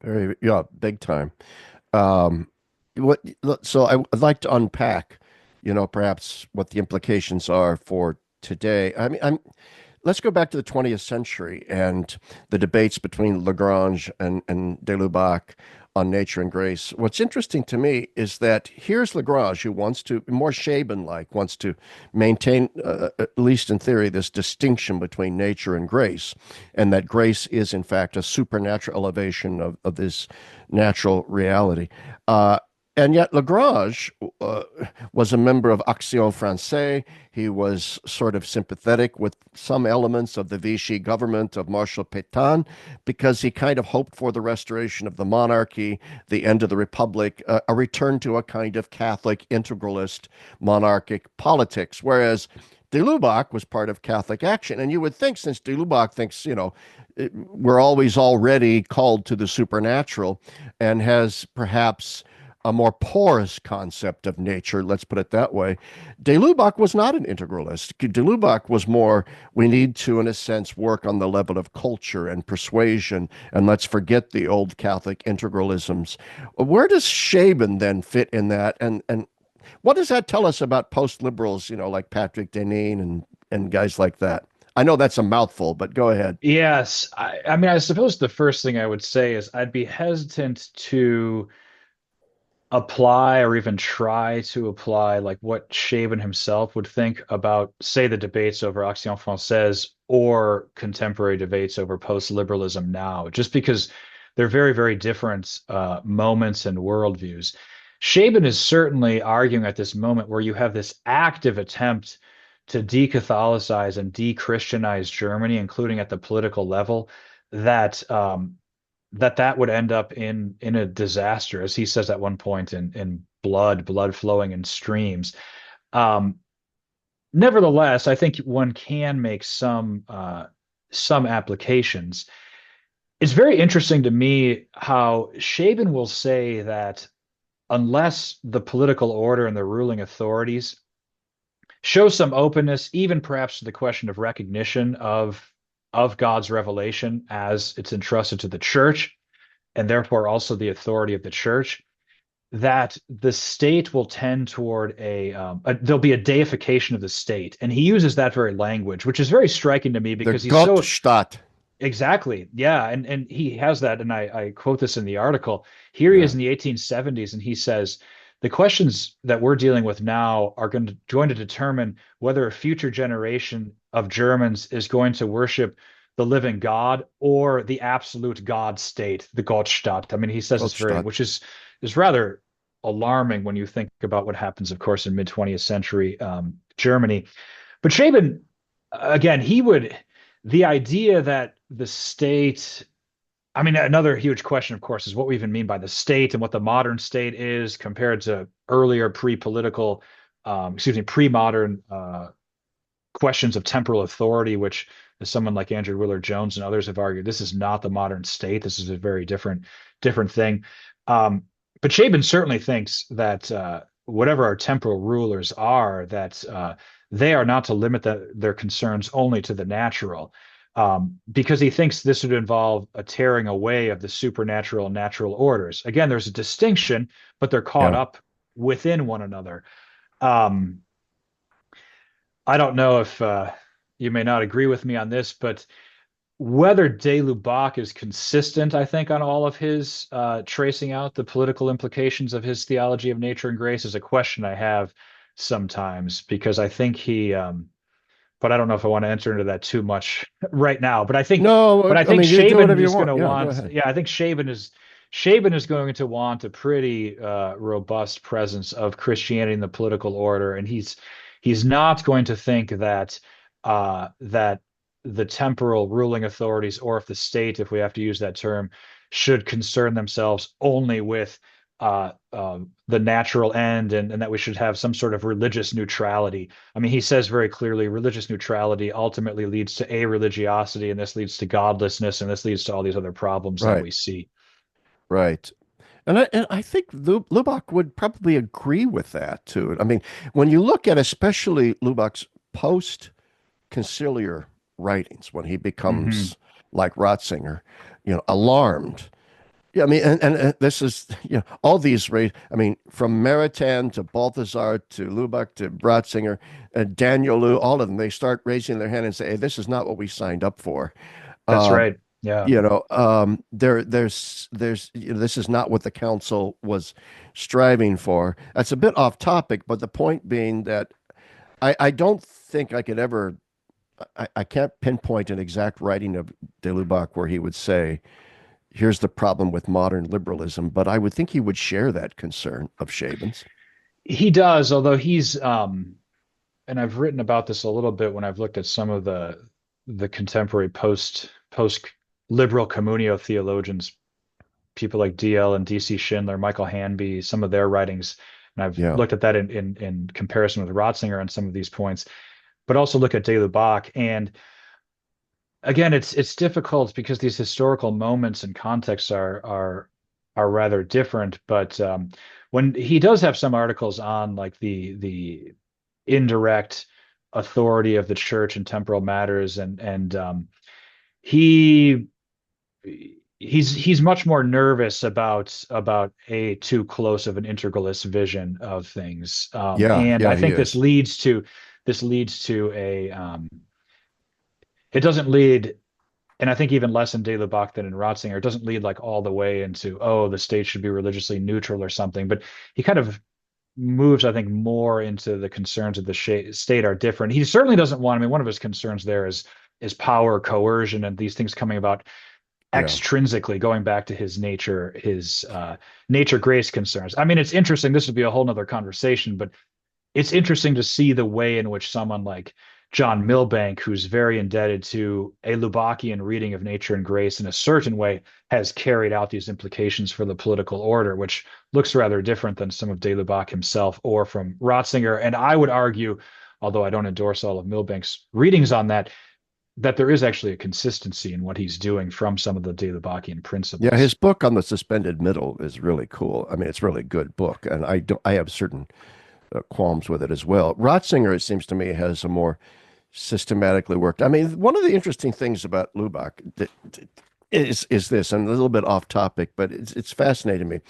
Very, yeah, big time. Um, what, so I'd like to unpack, perhaps what the implications are for today. I mean, let's go back to the 20th century and the debates between Lagrange and de Lubac on nature and grace. What's interesting to me is that here's Lagrange, who wants to, more Scheeben-like, wants to maintain, at least in theory, this distinction between nature and grace, and that grace is, in fact, a supernatural elevation of this natural reality. And yet Lagrange was a member of Action Française. He was sort of sympathetic with some elements of the Vichy government of Marshal Pétain because he kind of hoped for the restoration of the monarchy, the end of the republic, a return to a kind of Catholic integralist monarchic politics. Whereas de Lubac was part of Catholic Action. And you would think, since de Lubac thinks, we're always already called to the supernatural and has perhaps a more porous concept of nature, let's put it that way. De Lubac was not an integralist. De Lubac was more, we need to, in a sense, work on the level of culture and persuasion, and let's forget the old Catholic integralisms. Where does Scheeben then fit in that? And what does that tell us about post-liberals, like Patrick Deneen and guys like that? I know that's a mouthful, but go ahead. Yes. I mean, I suppose the first thing I would say is I'd be hesitant to apply or even try to apply like what Scheeben himself would think about, say, the debates over Action Française or contemporary debates over post-liberalism now, just because they're very, very different moments and worldviews. Scheeben is certainly arguing at this moment where you have this active attempt to de-Catholicize and de-Christianize Germany, including at the political level, that that would end up in a disaster, as he says at one point, in blood flowing in streams. Um, Nevertheless, I think one can make some applications. It's very interesting to me how Scheeben will say that unless the political order and the ruling authorities show some openness, even perhaps to the question of recognition of God's revelation as it's entrusted to the church, and therefore also the authority of the church, that the state will tend toward there'll be a deification of the state. And he uses that very language, which is very striking to me The because he's so Gottstaat. exactly, yeah, and he has that, and I quote this in the article. Here he Yeah. is in the 1870s, and he says the questions that we're dealing with now are going to determine whether a future generation of Germans is going to worship the living God or the absolute God state, the Gottstaat. I mean, he says it's very, Gottstaat. which is rather alarming when you think about what happens, of course, in mid 20th century Germany. But Scheeben, again, the idea that the state, I mean, another huge question, of course, is what we even mean by the state and what the modern state is compared to earlier pre-political, pre-modern questions of temporal authority, which, as someone like Andrew Willard Jones and others have argued, this is not the modern state. This is a very different thing. But Scheeben certainly thinks that whatever our temporal rulers are, that they are not to limit their concerns only to the natural, because he thinks this would involve a tearing away of the supernatural and natural orders. Again, there's a distinction, but they're caught Yeah. up within one another. Um, I don't know if you may not agree with me on this, but whether de Lubac is consistent, I think, on all of his tracing out the political implications of his theology of nature and grace is a question I have sometimes, because I think but I don't know if I want to enter into that too much right now. No, But I I think mean, you do Scheeben whatever you is going want. to Yeah, go want, ahead. yeah, I think Scheeben is going to want a pretty robust presence of Christianity in the political order, and he's not going to think that the temporal ruling authorities, or if the state, if we have to use that term, should concern themselves only with the natural end, and that we should have some sort of religious neutrality. I mean, he says very clearly religious neutrality ultimately leads to a-religiosity, and this leads to godlessness, and this leads to all these other problems that Right, we see. right. And I think Lubach would probably agree with that too. I mean, when you look at especially Lubach's post-conciliar writings, when he Hmm. becomes like Ratzinger, alarmed. Yeah, I mean, and this is, all these, I mean, from Maritain to Balthasar to Lubach to Ratzinger, Daniel Lu, all of them, they start raising their hand and say, hey, this is not what we signed up for. That's Um, right. Yeah. this is not what the council was striving for. That's a bit off topic, but the point being that I don't think I could ever, I can't pinpoint an exact writing of de Lubac where he would say, here's the problem with modern liberalism, but I would think he would share that concern of Scheeben's. He does, although he's and I've written about this a little bit when I've looked at some of the contemporary post liberal communio theologians, people like DL and DC Schindler, Michael Hanby, some of their writings, and I've Yeah, looked at that in comparison with Ratzinger on some of these points, but also look at de Lubac. And again, it's difficult because these historical moments and contexts are rather different. But when he does have some articles on like the indirect authority of the church in temporal matters, and he he's much more nervous about a too close of an integralist vision of things, yeah, and yeah, I he think is. this leads to a it doesn't lead, and I think even less in De Lubac than in Ratzinger, it doesn't lead like all the way into, oh, the state should be religiously neutral or something, but he kind of moves, I think, more into the concerns of the state are different. He certainly doesn't want, I mean, one of his concerns there is power, coercion, and these things coming about Yeah. extrinsically, going back to his nature grace concerns. I mean, it's interesting. This would be a whole nother conversation, but it's interesting to see the way in which someone like John Milbank, who's very indebted to a Lubacian reading of nature and grace in a certain way, has carried out these implications for the political order, which looks rather different than some of de Lubac himself or from Ratzinger. And I would argue, although I don't endorse all of Milbank's readings on that, that there is actually a consistency in what he's doing from some of the de Lubacian Yeah, his principles. book on the suspended middle is really cool. I mean, it's a really good book, and I have certain qualms with it as well. Ratzinger, it seems to me, has a more systematically worked. I mean, one of the interesting things about Lubach is this, and a little bit off topic, but it's fascinating to me.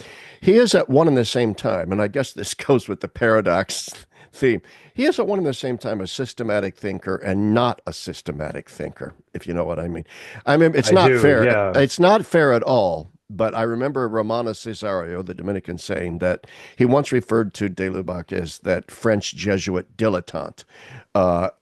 He is at one and the same time, and I guess this goes with the paradox theme. He is at one and the same time a systematic thinker and not a systematic thinker, if you know what I mean. I mean, it's I not do, fair. yeah. It's not fair at all. But I remember Romano Cesario, the Dominican, saying that he once referred to de Lubac as that French Jesuit dilettante,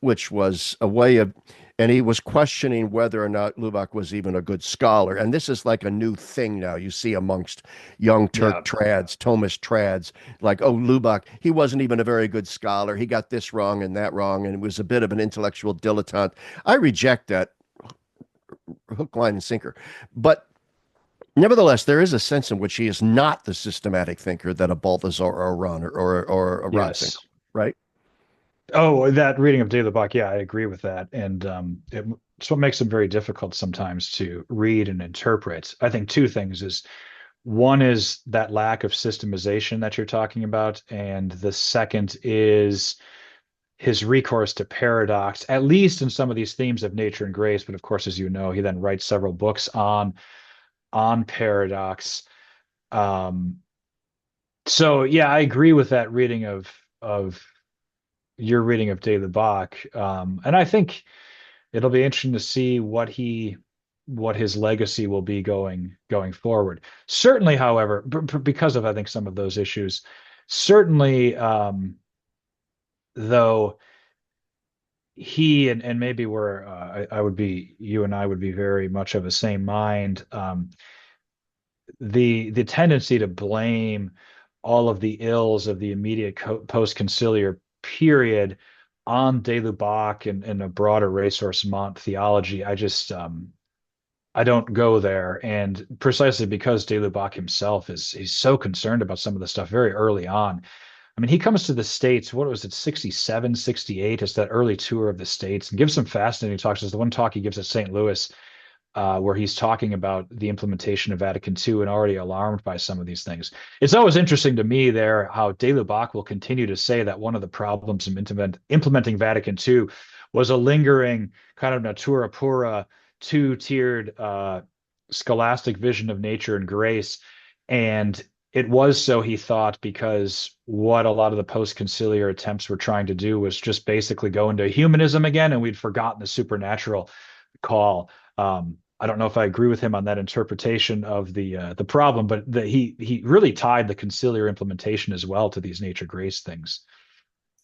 which was a way of, and he was questioning whether or not Lubac was even a good scholar. And this is like a new thing now you see amongst young Yeah. Turk trads, Thomist trads, like, oh, Lubac, he wasn't even a very good scholar. He got this wrong and that wrong, and it was a bit of an intellectual dilettante. I reject that hook, line, and sinker. But nevertheless, there is a sense in which he is not the systematic thinker that a Balthasar or a Rahner or a Ratzinger, Yes. right? Oh, that reading of De Lubac, yeah, I agree with that. And it's what makes them very difficult sometimes to read and interpret. I think two things is one is that lack of systemization that you're talking about, and the second is his recourse to paradox, at least in some of these themes of nature and grace. But of course, as you know, he then writes several books on paradox. Um, so yeah, I agree with that reading of your reading of De Lubac. And I think it'll be interesting to see what his legacy will be going forward. Certainly, however, because of I think some of those issues, certainly though he and maybe we're I would be you and I would be very much of the same mind. The tendency to blame all of the ills of the immediate post-conciliar period on de Lubac and a broader resource Mont theology, I just I don't go there. And precisely because de Lubac himself is he's so concerned about some of the stuff very early on. I mean, he comes to the States, what was it, 67, 68? It's that early tour of the States and gives some fascinating talks. There's the one talk he gives at St. Louis, where he's talking about the implementation of Vatican II and already alarmed by some of these things. It's always interesting to me there how de Lubac will continue to say that one of the problems in implementing Vatican II was a lingering kind of natura pura, two-tiered scholastic vision of nature and grace. And it was so, he thought, because what a lot of the post-conciliar attempts were trying to do was just basically go into humanism again, and we'd forgotten the supernatural call. I don't know if I agree with him on that interpretation of the problem, but he really tied the conciliar implementation as well to these nature grace things.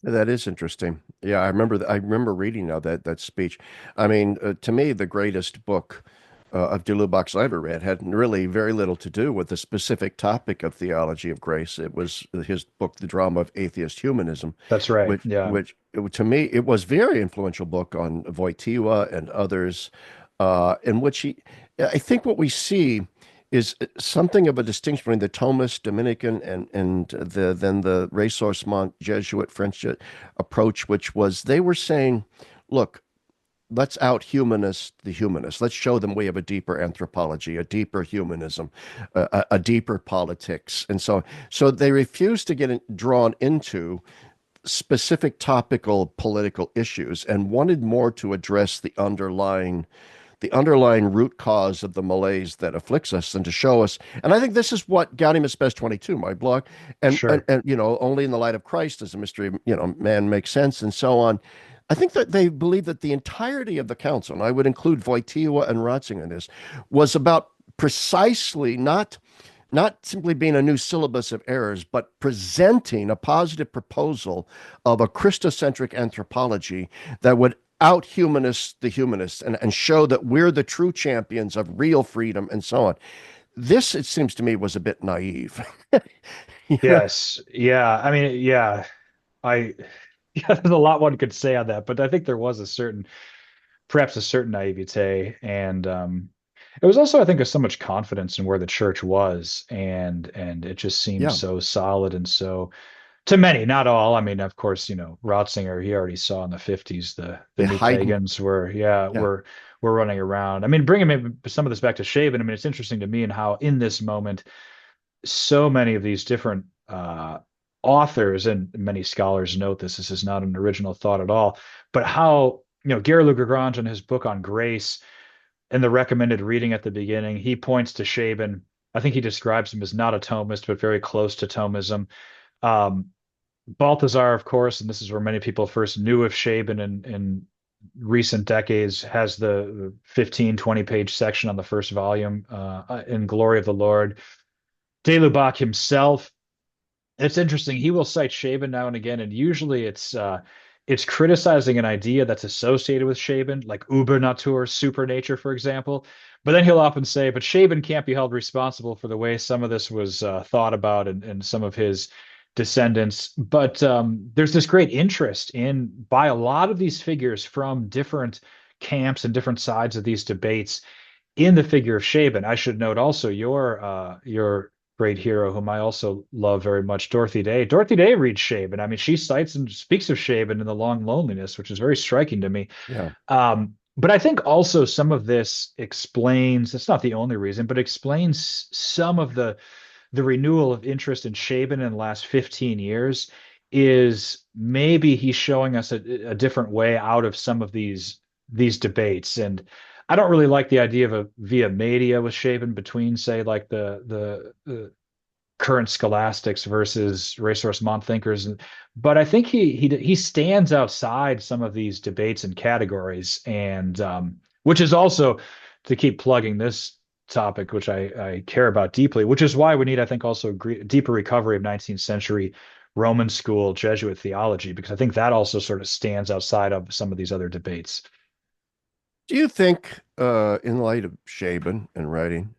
That is interesting. Yeah, I remember reading now that speech. I mean, to me, the greatest book of de Lubac's I ever read had really very little to do with the specific topic of theology of grace. It was his book, The Drama of Atheist Humanism, That's right. which Yeah, which to me it was very influential book on Wojtyła and others, in which I think what we see is something of a distinction between the Thomist, Dominican, and the ressourcement Jesuit French approach, which was they were saying, look, let's out humanist the humanists. Let's show them we have a deeper anthropology, a deeper humanism, a deeper politics, and so they refused to get drawn into specific topical political issues and wanted more to address the underlying root cause of the malaise that afflicts us and to show us. And I think this is what Gaudium et Spes 22, my blog, sure. and only in the light of Christ does the mystery of, man make sense and so on. I think that they believe that the entirety of the council, and I would include Wojtyła and Ratzinger in this, was about precisely not simply being a new syllabus of errors, but presenting a positive proposal of a Christocentric anthropology that would out humanist the humanists and show that we're the true champions of real freedom and so on. This, it seems to me, was a bit naive. You know? Yes. Yeah. I mean, yeah. I yeah, there's a lot one could say on that, but I think there was perhaps a certain naivete, and it was also, I think, so much confidence in where the church was, and it just seemed Yeah. so solid and so to many, not all. I mean, of course, Ratzinger, he already saw in the 50s the The new Haydn. pagans were, yeah, Yeah. were running around. I mean, bringing maybe some of this back to Scheeben, I mean, it's interesting to me and how in this moment so many of these different authors and many scholars note this is not an original thought at all, but how Gary Lagrange in his book on grace and the recommended reading at the beginning, he points to Scheeben. I think he describes him as not a Thomist, but very close to Thomism. Um, Balthasar, of course, and this is where many people first knew of Scheeben in recent decades, has the 15, 20-page section on the first volume in Glory of the Lord. De Lubac himself, it's interesting. He will cite Scheeben now and again, and usually it's criticizing an idea that's associated with Scheeben, like Übernatur, supernature, for example. But then he'll often say, but Scheeben can't be held responsible for the way some of this was thought about and some of his descendants. But there's this great interest by a lot of these figures from different camps and different sides of these debates in the figure of Scheeben. I should note also your great hero, whom I also love very much, Dorothy Day. Dorothy Day reads Scheeben. I mean, she cites and speaks of Scheeben in The Long Loneliness, which is very striking to me. Yeah. But I think also some of this explains, it's not the only reason, but explains some of the renewal of interest in Scheeben in the last 15 years is maybe he's showing us a different way out of some of these debates. And I don't really like the idea of a via media with Scheeben between, say, like the current scholastics versus ressourcement thinkers. But I think he stands outside some of these debates and categories, and which is also, to keep plugging this topic, which I care about deeply, which is why we need, I think, also deeper recovery of 19th century Roman school Jesuit theology, because I think that also sort of stands outside of some of these other debates. Do you think, in light of Scheeben and writing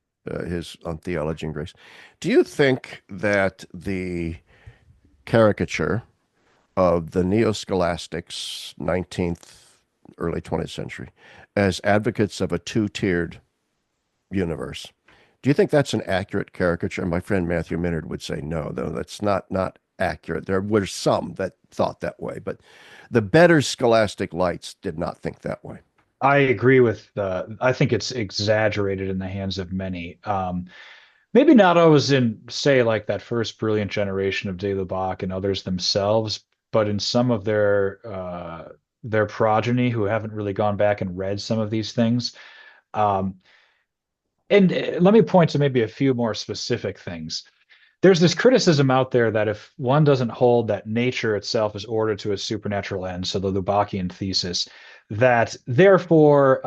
his on theology and grace, do you think that the caricature of the neo-scholastics, 19th, early 20th century, as advocates of a two-tiered universe. Do you think that's an accurate caricature? My friend Matthew Minard would say no, though that's not accurate. There were some that thought that way, but the better scholastic lights did not think that way. I agree with I think it's exaggerated in the hands of many. Maybe not always in, say, like that first brilliant generation of de Lubac and others themselves, but in some of their progeny who haven't really gone back and read some of these things. Um, and let me point to maybe a few more specific things. There's this criticism out there that if one doesn't hold that nature itself is ordered to a supernatural end, so the Lubacian thesis, that therefore,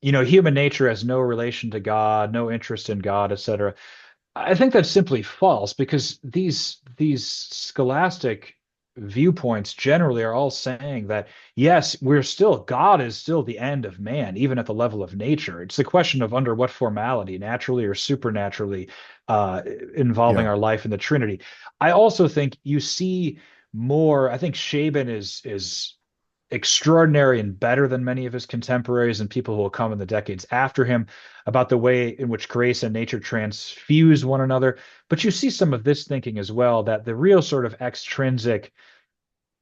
human nature has no relation to God, no interest in God, etc. I think that's simply false because these scholastic viewpoints generally are all saying that yes, God is still the end of man, even at the level of nature. It's the question of under what formality, naturally or supernaturally, uh, involving Yeah. our life in the Trinity. I also think you see more. I think Scheeben is extraordinary and better than many of his contemporaries and people who will come in the decades after him about the way in which grace and nature transfuse one another. But you see some of this thinking as well, that the real sort of extrinsic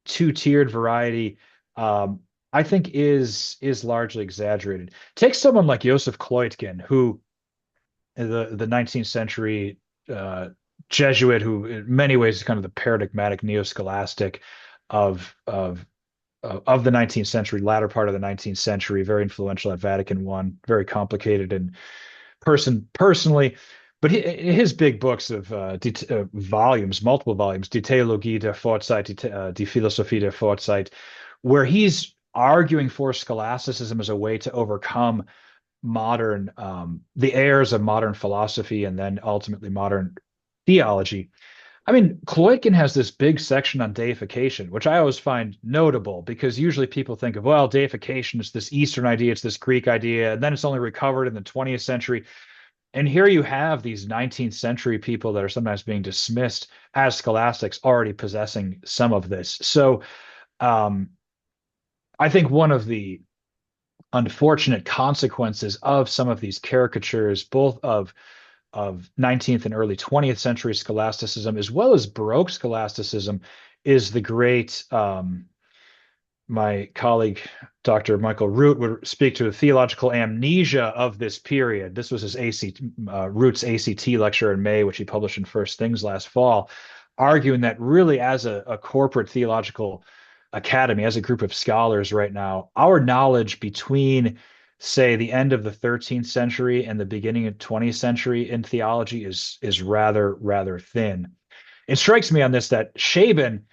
two-tiered variety, I think is largely exaggerated. Take someone like Joseph Kloitkin, who the 19th century Jesuit, who in many ways is kind of the paradigmatic neo-scholastic of the 19th century, latter part of the 19th century, very influential at Vatican I, very complicated and personally. But his big books of volumes, multiple volumes, Die Theologie der Vorzeit, Die Philosophie der Vorzeit, where he's arguing for scholasticism as a way to overcome the errors of modern philosophy and then ultimately modern theology. I mean, Kloikin has this big section on deification, which I always find notable because usually people think of, well, deification is this Eastern idea, it's this Greek idea, and then it's only recovered in the 20th century. And here you have these 19th century people that are sometimes being dismissed as scholastics already possessing some of this. So um, I think one of the unfortunate consequences of some of these caricatures, both of 19th and early 20th century scholasticism, as well as Baroque scholasticism, is the great, my colleague, Dr. Michael Root, would speak to a theological amnesia of this period. This was his Root's ACT lecture in May, which he published in First Things last fall, arguing that really as a corporate theological academy, as a group of scholars right now, our knowledge between, say, the end of the 13th century and the beginning of 20th century in theology is rather thin. It strikes me on this that Scheeben,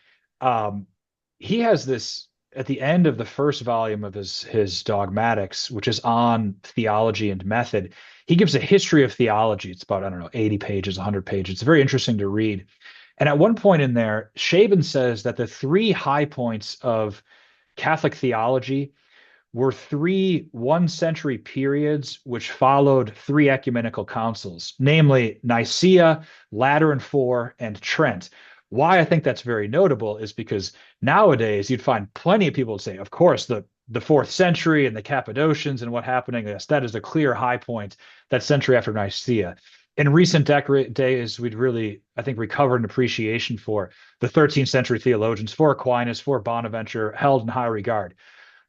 he has this at the end of the first volume of his dogmatics, which is on theology and method. He gives a history of theology. It's about, I don't know, 80 pages, 100 pages. It's very interesting to read. And at one point in there, Scheeben says that the three high points of Catholic theology were three one-century periods which followed three ecumenical councils, namely Nicaea, Lateran IV, and Trent. Why I think that's very notable is because nowadays you'd find plenty of people would say, of course, the fourth century and the Cappadocians and what happening, yes, that is the clear high point, that century after Nicaea. In recent days, we'd really, I think, recovered an appreciation for the 13th century theologians, for Aquinas, for Bonaventure, held in high regard.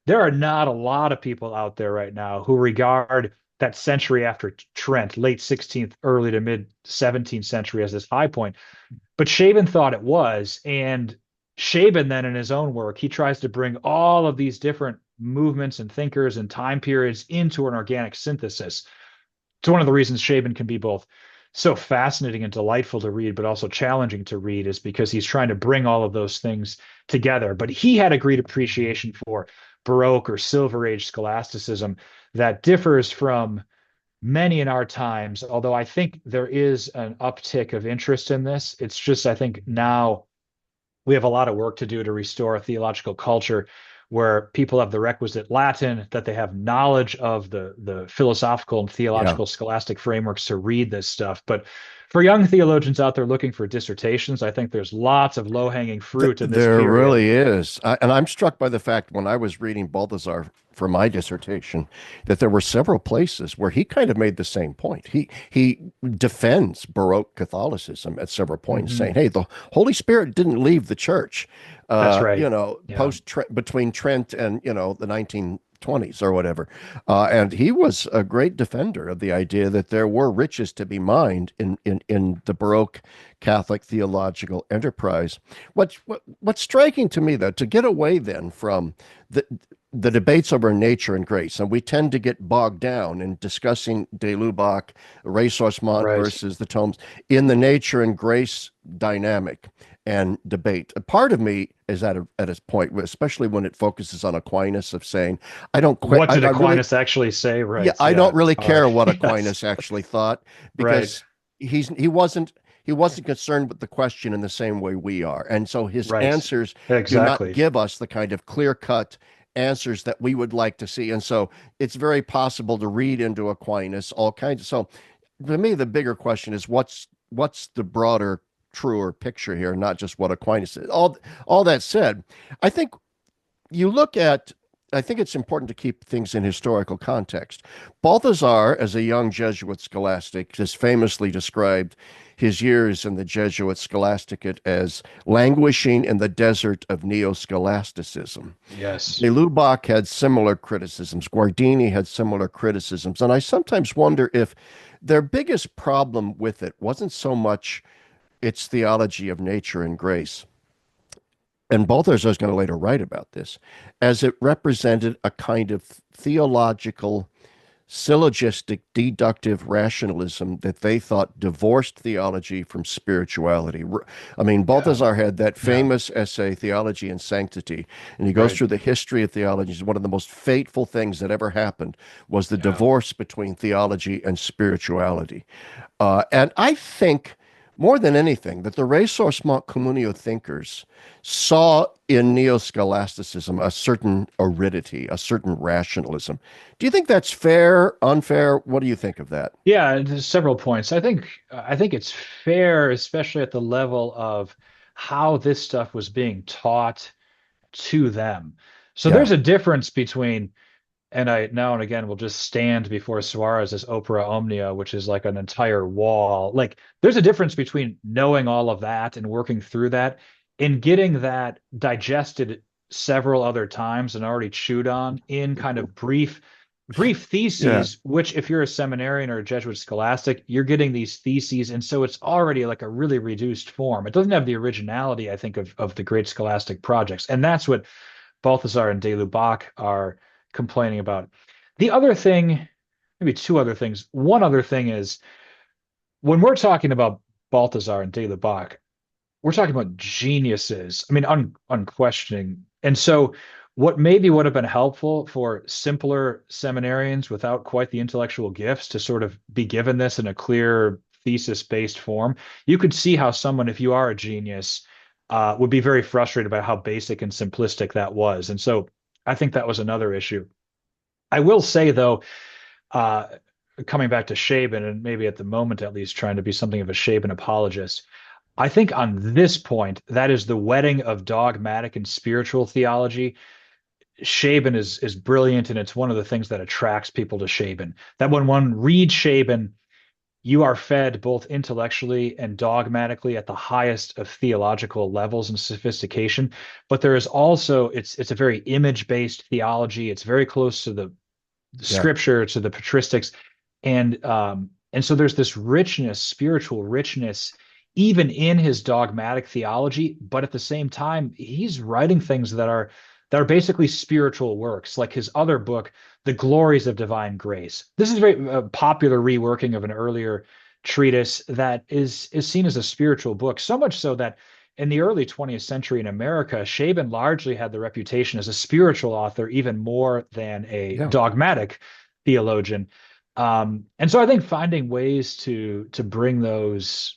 There are not a lot of people out there right now who regard that century after Trent, late 16th, early to mid 17th century, as this high point. But Scheeben thought it was. And Scheeben, then in his own work, he tries to bring all of these different movements and thinkers and time periods into an organic synthesis. It's one of the reasons Scheeben can be both so fascinating and delightful to read, but also challenging to read, is because he's trying to bring all of those things together. But he had a great appreciation for Baroque or Silver Age scholasticism that differs from many in our times, although I think there is an uptick of interest in this. It's just, I think now we have a lot of work to do to restore a theological culture where people have the requisite Latin, that they have knowledge of the philosophical and Yeah. theological scholastic frameworks to read this stuff. But for young theologians out there looking for dissertations, I think there's lots of low-hanging fruit in this There period. really is. And I'm struck by the fact when I was reading Balthasar for my dissertation that there were several places where he kind of made the same point. He defends Baroque Catholicism at several points, saying, Hmm. "Hey, the Holy Spirit didn't leave the church, That's right. Yeah. post between Trent and the 1920s or whatever." And he was a great defender of the idea that there were riches to be mined in the Baroque Catholic theological enterprise. What's striking to me, though, to get away then from the the debates over nature and grace, and we tend to get bogged down in discussing de Lubac, ressourcement Right. versus the tomes in the nature and grace dynamic and debate. A part of me is at a point, especially when it focuses on Aquinas, of saying, I don't quit. What did I really, Aquinas actually say? yeah, Right. I Yeah. don't really care what Yes. Aquinas actually thought Right. because he wasn't concerned with the question in the same way we are. And so his Right. answers do not Exactly. give us the kind of clear-cut answers that we would like to see. And so it's very possible to read into Aquinas all kinds of, so to me the bigger question is what's the broader truer picture here, not just what Aquinas said. All that said, I think you look at, I think it's important to keep things in historical context. Balthasar, as a young Jesuit scholastic, has famously described his years in the Jesuit scholasticate as languishing in the desert of Neoscholasticism. Yes. De Lubac had similar criticisms. Guardini had similar criticisms. And I sometimes wonder if their biggest problem with it wasn't so much its theology of nature and grace, and Balthasar is going to later write about this, as it represented a kind of theological, syllogistic, deductive rationalism that they thought divorced theology from spirituality. I mean, Yeah. Balthasar had that Yeah. famous essay, Theology and Sanctity, and he goes Right. through the history of theology. One of the most fateful things that ever happened was the Yeah. divorce between theology and spirituality. And I think more than anything that the ressourcement communio thinkers saw in neo-scholasticism a certain aridity, a certain rationalism. Do you think that's fair, unfair? What do you think of that? Yeah, there's several points. I think it's fair, especially at the level of how this stuff was being taught to them. So Yeah, there's a difference between, and I now and again will just stand before Suarez's Opera Omnia, which is like an entire wall. Like there's a difference between knowing all of that and working through that and getting that digested several other times and already chewed on in kind of brief yeah, theses, which if you're a seminarian or a Jesuit scholastic, you're getting these theses. And so it's already like a really reduced form. It doesn't have the originality, I think, of the great scholastic projects. And that's what Balthasar and de Lubac are complaining about. The other thing, maybe two other things. One other thing is when we're talking about Balthasar and de Lubac, we're talking about geniuses. I mean, unquestioning. And so, what maybe would have been helpful for simpler seminarians without quite the intellectual gifts to sort of be given this in a clear thesis-based form, you could see how someone, if you are a genius, would be very frustrated by how basic and simplistic that was. And so, I think that was another issue. I will say, though, uh, coming back to Scheeben, and maybe at the moment at least trying to be something of a Scheeben apologist, I think on this point, that is the wedding of dogmatic and spiritual theology. Scheeben is brilliant, and it's one of the things that attracts people to Scheeben. That when one reads Scheeben, you are fed both intellectually and dogmatically at the highest of theological levels and sophistication. But there is also it's a very image-based theology. It's very close to the yeah, scripture, to the patristics, and so there's this richness, spiritual richness, even in his dogmatic theology. But at the same time, he's writing things that are basically spiritual works, like his other book, The Glories of Divine Grace. This is a very popular reworking of an earlier treatise that is seen as a spiritual book, so much so that in the early 20th century in America, Scheeben largely had the reputation as a spiritual author, even more than a yeah. dogmatic theologian. And so I think finding ways to bring those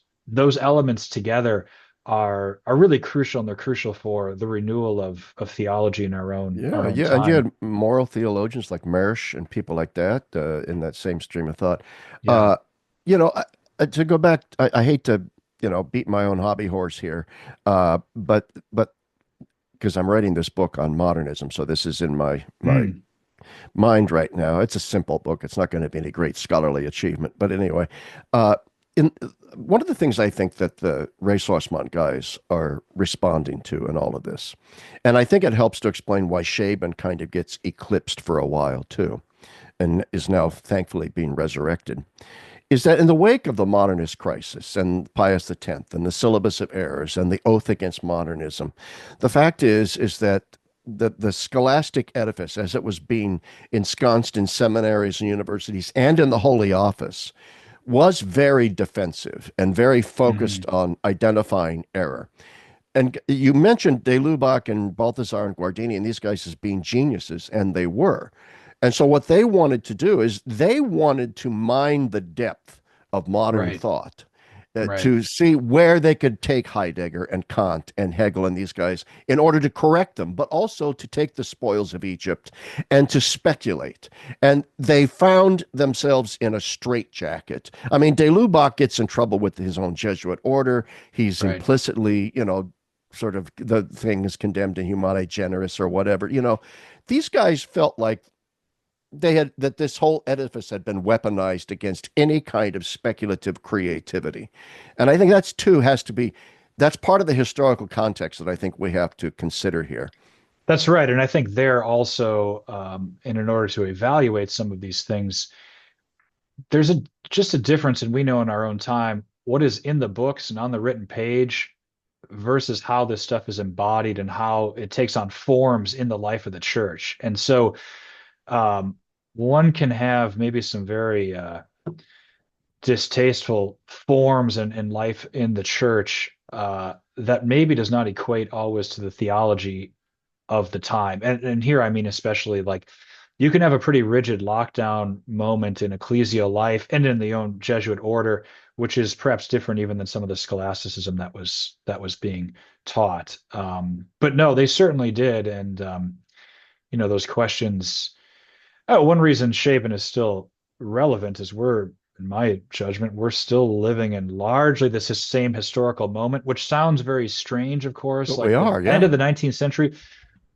elements together are really crucial, and they're crucial for the renewal of theology in our Yeah, own yeah, and you time. had moral theologians like Marsh and people like that in that same stream of thought. Yeah. Uh, you know, to go back, I hate to, beat my own hobby horse here, but because I'm writing this book on modernism, so this is in my Mm, mind right now. It's a simple book. It's not going to be any great scholarly achievement, but anyway, uh, in one of the things I think that the Ray Sourcemont guys are responding to in all of this, and I think it helps to explain why Scheeben kind of gets eclipsed for a while too, and is now thankfully being resurrected, is that in the wake of the modernist crisis and Pius X and the syllabus of errors and the oath against modernism, the fact is that the scholastic edifice, as it was being ensconced in seminaries and universities and in the Holy Office, was very defensive and very focused mhm. on identifying error. And you mentioned de Lubac and Balthasar and Guardini and these guys as being geniuses, and they were. And so what they wanted to do is they wanted to mine the depth of modern Right, thought, right, to see where they could take Heidegger and Kant and Hegel and these guys in order to correct them, but also to take the spoils of Egypt and to speculate. And they found themselves in a straitjacket. I mean, de Lubac gets in trouble with his own Jesuit order. He's right. implicitly, sort of the thing is condemned to humani generis or whatever. These guys felt like they had that this whole edifice had been weaponized against any kind of speculative creativity. And I think that's too has to be that's part of the historical context that I think we have to consider here. That's right. And I think there also, and in order to evaluate some of these things, there's just a difference, and we know in our own time what is in the books and on the written page versus how this stuff is embodied and how it takes on forms in the life of the church. And so, um, one can have maybe some very distasteful forms and life in the church that maybe does not equate always to the theology of the time. And here I mean especially like you can have a pretty rigid lockdown moment in ecclesial life and in the own Jesuit order, which is perhaps different even than some of the scholasticism that was being taught. But no, they certainly did, and those questions. Oh, one reason Shaven is still relevant is in my judgment, we're still living in largely this same historical moment, which sounds very strange, of course, But we like the are, end yeah. of the 19th century.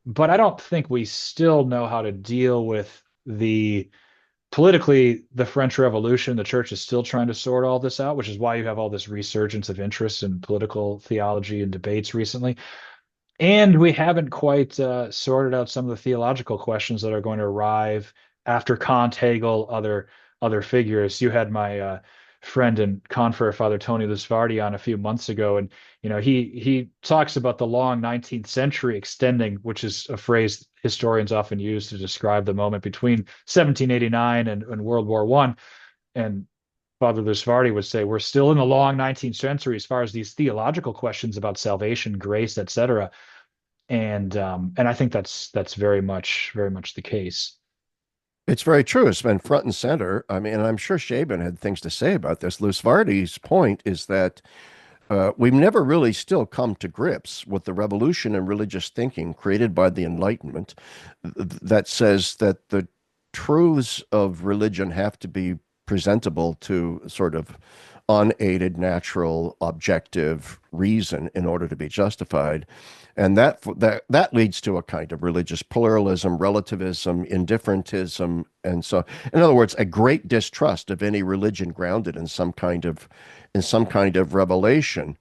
But I don't think we still know how to deal with the French Revolution. The church is still trying to sort all this out, which is why you have all this resurgence of interest in political theology and debates recently. And we haven't quite sorted out some of the theological questions that are going to arrive after Kant, Hegel, other figures. You had my friend and confrere Father Tony Lusvardi on a few months ago, and he talks about the long 19th century extending, which is a phrase historians often use to describe the moment between 1789 and World War One. And Father Lusvardi would say we're still in the long 19th century as far as these theological questions about salvation, grace, etc. And I think that's very much the case. It's very true. It's been front and center. I mean, and I'm sure Shaben had things to say about this. Lusvardi's point is that we've never really still come to grips with the revolution in religious thinking created by the Enlightenment that says that the truths of religion have to be presentable to sort of unaided, natural, objective reason in order to be justified. And that leads to a kind of religious pluralism, relativism, indifferentism, and so, in other words, a great distrust of any religion grounded in some kind of revelation.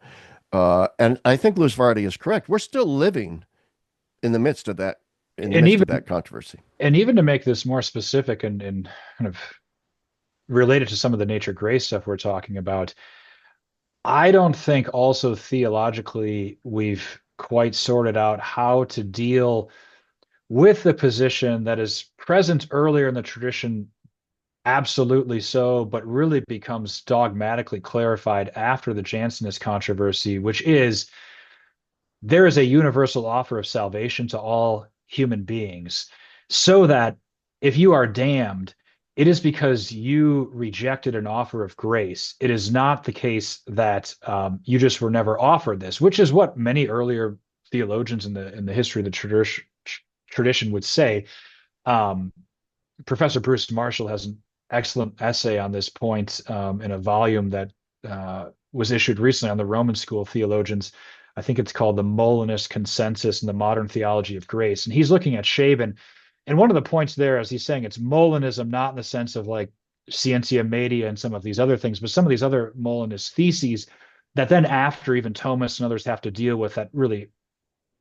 And I think Lusvardi is correct. We're still living in the midst of that, in the And midst of even that controversy. and even to make this more specific and kind of related to some of the nature grace stuff we're talking about, I don't think also theologically we've quite sorted out how to deal with the position that is present earlier in the tradition. Absolutely so, but really becomes dogmatically clarified after the Jansenist controversy, which is there is a universal offer of salvation to all human beings, so that if you are damned, it is because you rejected an offer of grace. It is not the case that you just were never offered this, which is what many earlier theologians in the history of the tradition would say. Um, Professor Bruce Marshall has an excellent essay on this point in a volume that was issued recently on the Roman school theologians. I think it's called the Molinist Consensus in the Modern Theology of Grace. And he's looking at Scheeben. And one of the points there is he's saying it's Molinism, not in the sense of like scientia media and some of these other things, but some of these other Molinist theses that then after even Thomas and others have to deal with that really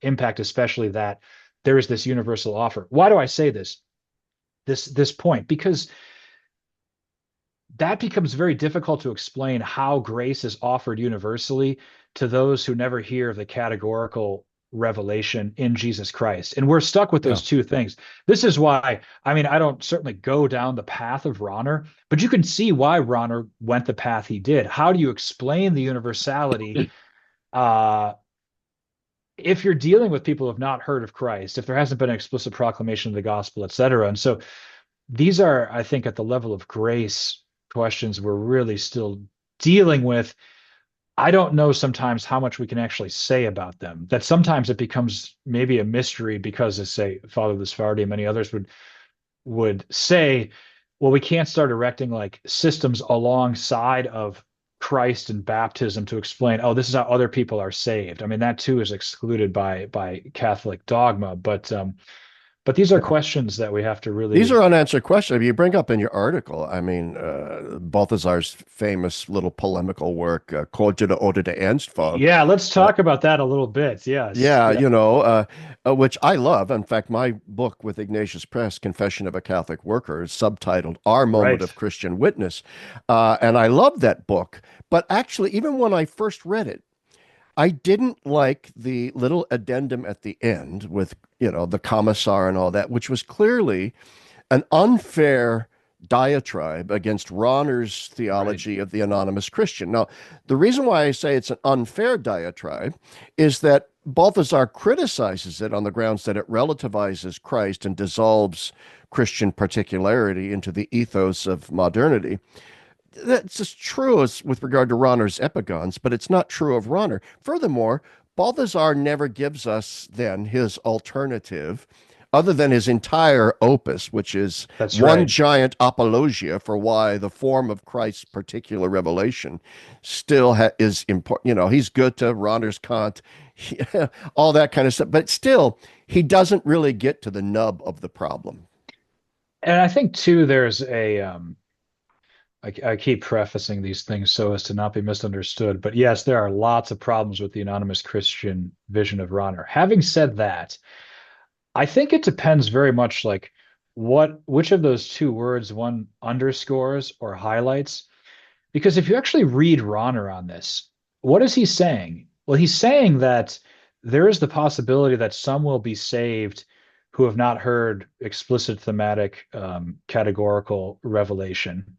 impact, especially that there is this universal offer. Why do I say this point? Because that becomes very difficult to explain how grace is offered universally to those who never hear of the categorical revelation in Jesus Christ. And we're stuck with Yeah. those two things. This is why, I mean, I don't certainly go down the path of Rahner, but you can see why Rahner went the path he did. How do you explain the universality if you're dealing with people who have not heard of Christ, if there hasn't been an explicit proclamation of the gospel, et cetera? And so these are, I think, at the level of grace questions we're really still dealing with. I don't know sometimes how much we can actually say about them. That sometimes it becomes maybe a mystery because, as say Father Lasfardi and many others would say, well, we can't start erecting like systems alongside of Christ and baptism to explain, oh, this is how other people are saved. I mean, that too is excluded by Catholic dogma, but these are questions that we have to These really. are unanswered questions. You bring up in your article, I mean, Balthasar's famous little polemical work, Cogita Odita Ernstfall. Yeah, let's talk about that a little bit. Yes. Yeah, Yeah. which I love. In fact, my book with Ignatius Press, Confession of a Catholic Worker, is subtitled Our Moment Right. of Christian Witness. And I love that book. But actually, even when I first read it, I didn't like the little addendum at the end with, the commissar and all that, which was clearly an unfair diatribe against Rahner's Right. theology of the anonymous Christian. Now, the reason why I say it's an unfair diatribe is that Balthasar criticizes it on the grounds that it relativizes Christ and dissolves Christian particularity into the ethos of modernity. That's as true as with regard to Rahner's epigons, but it's not true of Rahner. Furthermore, Balthasar never gives us then his alternative other than his entire opus, which is That's one right. giant apologia for why the form of Christ's particular revelation still is important. He's good to Rahner's Kant, all that kind of stuff, but still, he doesn't really get to the nub of the problem. And I think too, there's I keep prefacing these things so as to not be misunderstood. But yes, there are lots of problems with the anonymous Christian vision of Rahner. Having said that, I think it depends very much like which of those two words one underscores or highlights. Because if you actually read Rahner on this, what is he saying? Well, he's saying that there is the possibility that some will be saved who have not heard explicit thematic categorical revelation.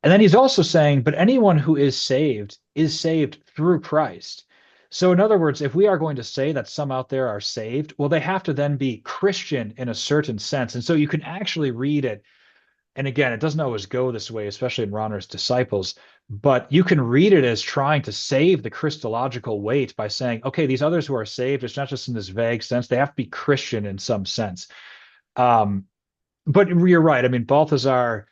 And then he's also saying, but anyone who is saved through Christ. So, in other words, if we are going to say that some out there are saved, well, they have to then be Christian in a certain sense. And so you can actually read it. And again, it doesn't always go this way, especially in Rahner's disciples, but you can read it as trying to save the Christological weight by saying, okay, these others who are saved, it's not just in this vague sense, they have to be Christian in some sense. Um, but you're right. I mean, Balthasar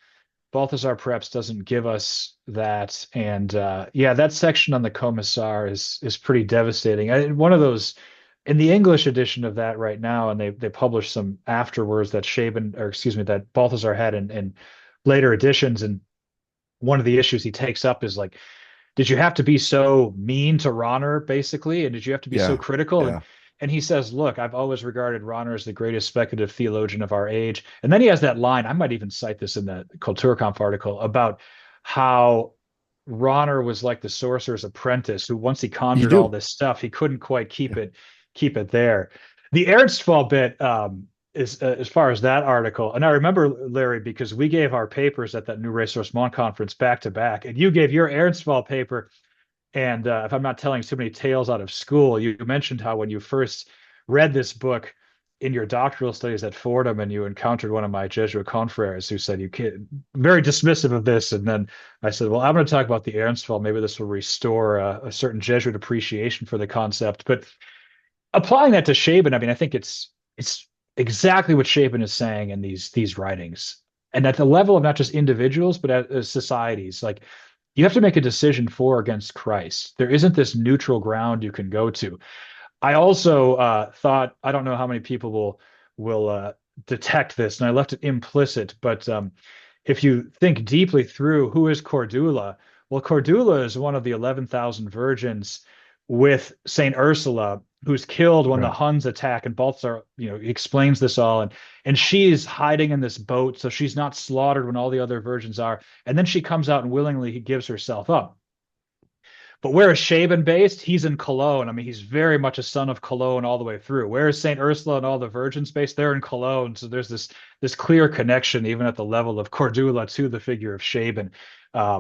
perhaps doesn't give us that. And yeah, that section on the commissar is pretty devastating. One of those in the English edition of that right now, and they published some afterwards that Scheeben, or excuse me, that Balthasar had in later editions. And one of the issues he takes up is like, did you have to be so mean to Rahner, basically? And did you have to be so Yeah, critical? yeah. And he says, look, I've always regarded Rahner as the greatest speculative theologian of our age. And then he has that line, I might even cite this in the Kulturkampf article, about how Rahner was like the sorcerer's apprentice who once he You conjured all do. this stuff, he couldn't quite Yeah. keep it there. The Ernstfall bit is as far as that article, and I remember Larry because we gave our papers at that New Ressourcement conference back to back, and you gave your Ernstfall paper. And if I'm not telling too many tales out of school, you mentioned how when you first read this book in your doctoral studies at Fordham and you encountered one of my Jesuit confreres who said, you can't, very dismissive of this. And then I said, well, I'm going to talk about the Ernstfall. Maybe this will restore a certain Jesuit appreciation for the concept. But applying that to Scheeben, I mean, I think it's exactly what Scheeben is saying in these writings. And at the level of not just individuals, but as societies, like you have to make a decision for or against Christ. There isn't this neutral ground you can go to. I also thought, I don't know how many people will detect this, and I left it implicit, but if you think deeply through who is Cordula, well, Cordula is one of the 11,000 virgins with Saint Ursula, who's killed when the Right. Huns attack, and Balthasar, explains this all, and she's hiding in this boat, so she's not slaughtered when all the other virgins are, and then she comes out and willingly gives herself up. But where is Scheeben based? He's in Cologne. I mean, he's very much a son of Cologne all the way through. Where is Saint Ursula and all the virgins based? They're in Cologne. So there's this clear connection, even at the level of Cordula, to the figure of Scheeben,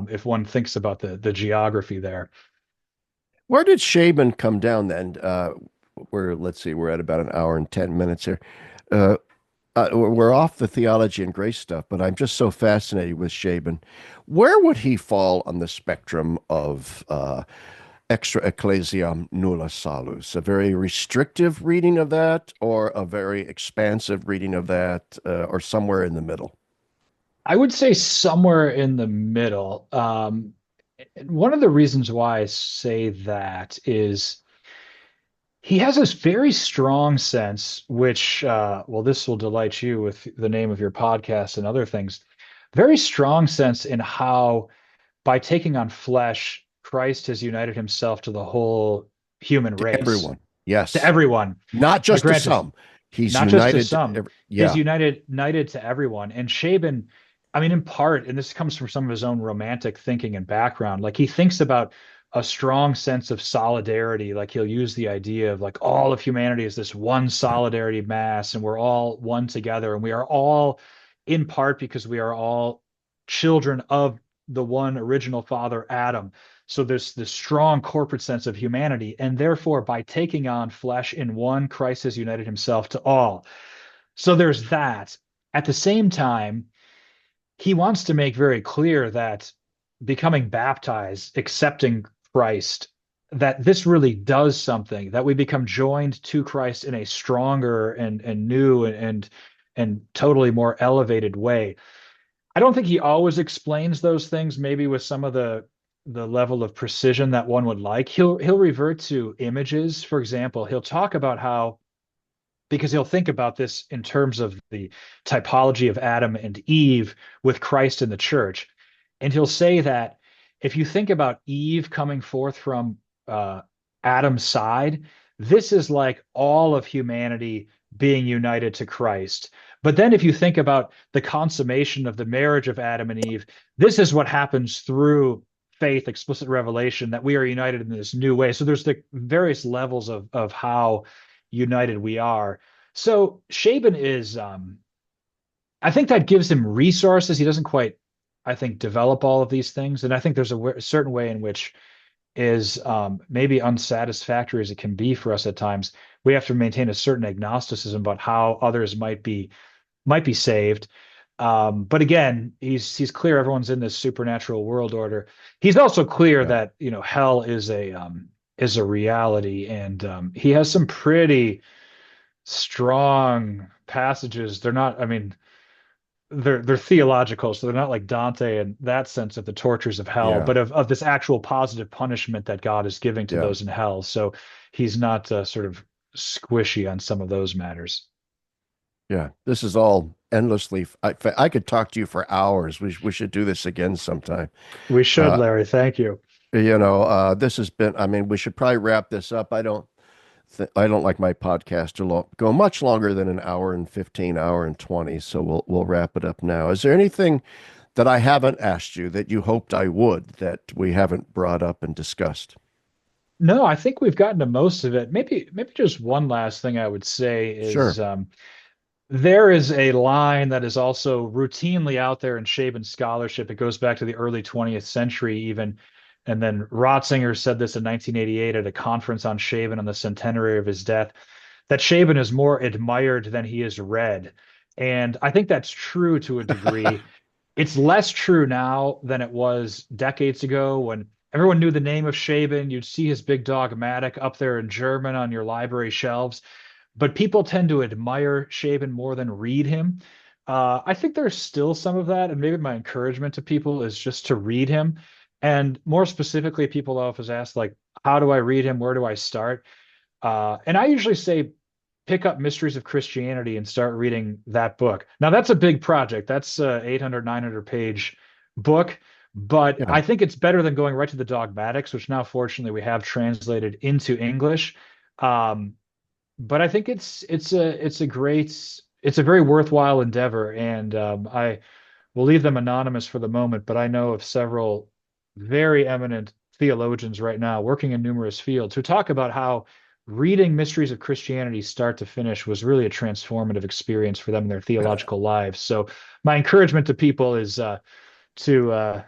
if one thinks about the geography there. Where did Shaban come down then? Let's see, we're at about an hour and 10 minutes here. Uh, we're off the theology and grace stuff, but I'm just so fascinated with Shaban. Where would he fall on the spectrum of extra ecclesiam nulla salus? A very restrictive reading of that, or a very expansive reading of that, or somewhere in the middle? I would say somewhere in the middle. One of the reasons why I say that is he has this very strong sense, which, well, this will delight you with the name of your podcast and other things. Very strong sense in how, by taking on flesh, Christ has united himself to the whole human To race, everyone. to Yes. everyone. Not Now, just to granted, some. He's not just to united to some. every, He's yeah. united to everyone. And Shaban, I mean, in part, and this comes from some of his own romantic thinking and background, like he thinks about a strong sense of solidarity. Like he'll use the idea of like all of humanity is this one Right. solidarity mass, and we're all one together, and we are all in part because we are all children of the one original father, Adam. So there's this strong corporate sense of humanity. And therefore, by taking on flesh in one, Christ has united himself to all. So there's that. At the same time, he wants to make very clear that becoming baptized, accepting Christ, that this really does something, that we become joined to Christ in a stronger and new and totally more elevated way. I don't think he always explains those things, maybe with some of the level of precision that one would like. He'll revert to images. For example, he'll talk about how, because he'll think about this in terms of the typology of Adam and Eve with Christ in the church. And he'll say that if you think about Eve coming forth from Adam's side, this is like all of humanity being united to Christ. But then if you think about the consummation of the marriage of Adam and Eve, this is what happens through faith, explicit revelation, that we are united in this new way. So there's the various levels of how united we are. So Shaban is, I think that gives him resources. He doesn't quite, I think, develop all of these things. And I think there's a certain way in which is maybe unsatisfactory as it can be for us at times. We have to maintain a certain agnosticism about how others might be saved. But again, he's clear everyone's in this supernatural world order. He's also clear Yeah. that hell is a reality, and he has some pretty strong passages. They're not, I mean, they're theological, so they're not like Dante in that sense of the tortures of hell, Yeah. but of this actual positive punishment that God is giving to Yeah. those in hell. So he's not sort of squishy on some of those matters. Yeah. This is all endlessly. I could talk to you for hours. We should do this again sometime. We should, Uh, Larry. Thank you. this has been, I mean, we should probably wrap this up. I don't like my podcast to go much longer than an hour and 15, hour and 20. So we'll wrap it up now. Is there anything that I haven't asked you that you hoped I would that we haven't brought up and discussed? No, I think we've gotten to most of it. Maybe just one last thing I would say is Sure. there is a line that is also routinely out there in Shaban scholarship. It goes back to the early 20th century, even. And then Ratzinger said this in 1988 at a conference on Shaban on the centenary of his death, that Shaban is more admired than he is read. And I think that's true to a degree. It's less true now than it was decades ago when everyone knew the name of Shaban. You'd see his big dogmatic up there in German on your library shelves, but people tend to admire Shaban more than read him. I think there's still some of that, and maybe my encouragement to people is just to read him. And more specifically, people often ask, like, how do I read him? Where do I start? And I usually say, pick up Mysteries of Christianity and start reading that book. Now, that's a big project. That's a 800, 900 page book, but Yeah. I think it's better than going right to the dogmatics, which now, fortunately, we have translated into English. Um, but I think it's a very worthwhile endeavor, and I will leave them anonymous for the moment. But I know of several very eminent theologians right now working in numerous fields who talk about how reading Mysteries of Christianity start to finish was really a transformative experience for them in their theological lives. So my encouragement to people is to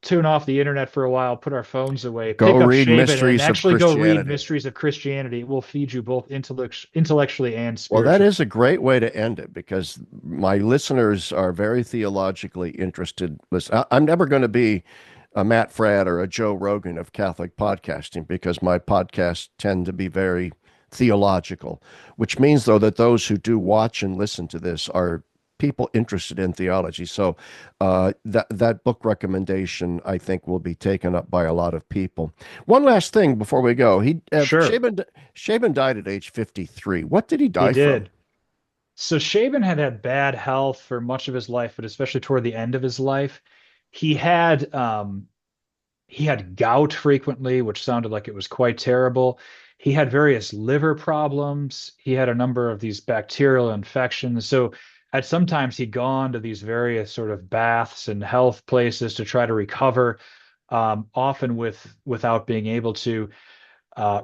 tune off the internet for a while, put our phones away, Go pick up read Scheeben, and Mysteries of actually go read Christianity. Mysteries of Christianity. It will feed you both intellectually and Well, that spiritually. is a great way to end it because my listeners are very theologically interested. Listen, I'm never going to be a Matt Fradd or a Joe Rogan of Catholic podcasting because my podcasts tend to be very theological, which means, though, that those who do watch and listen to this are people interested in theology. So that book recommendation, I think, will be taken up by a lot of people. One last thing before we go. Sure, Shaban died at age 53. What did he he die from? did. So Scheeben had had bad health for much of his life, but especially toward the end of his life, he had he had gout frequently, which sounded like it was quite terrible. He had various liver problems. He had a number of these bacterial infections. So at sometimes he'd gone to these various sort of baths and health places to try to recover, often without being able to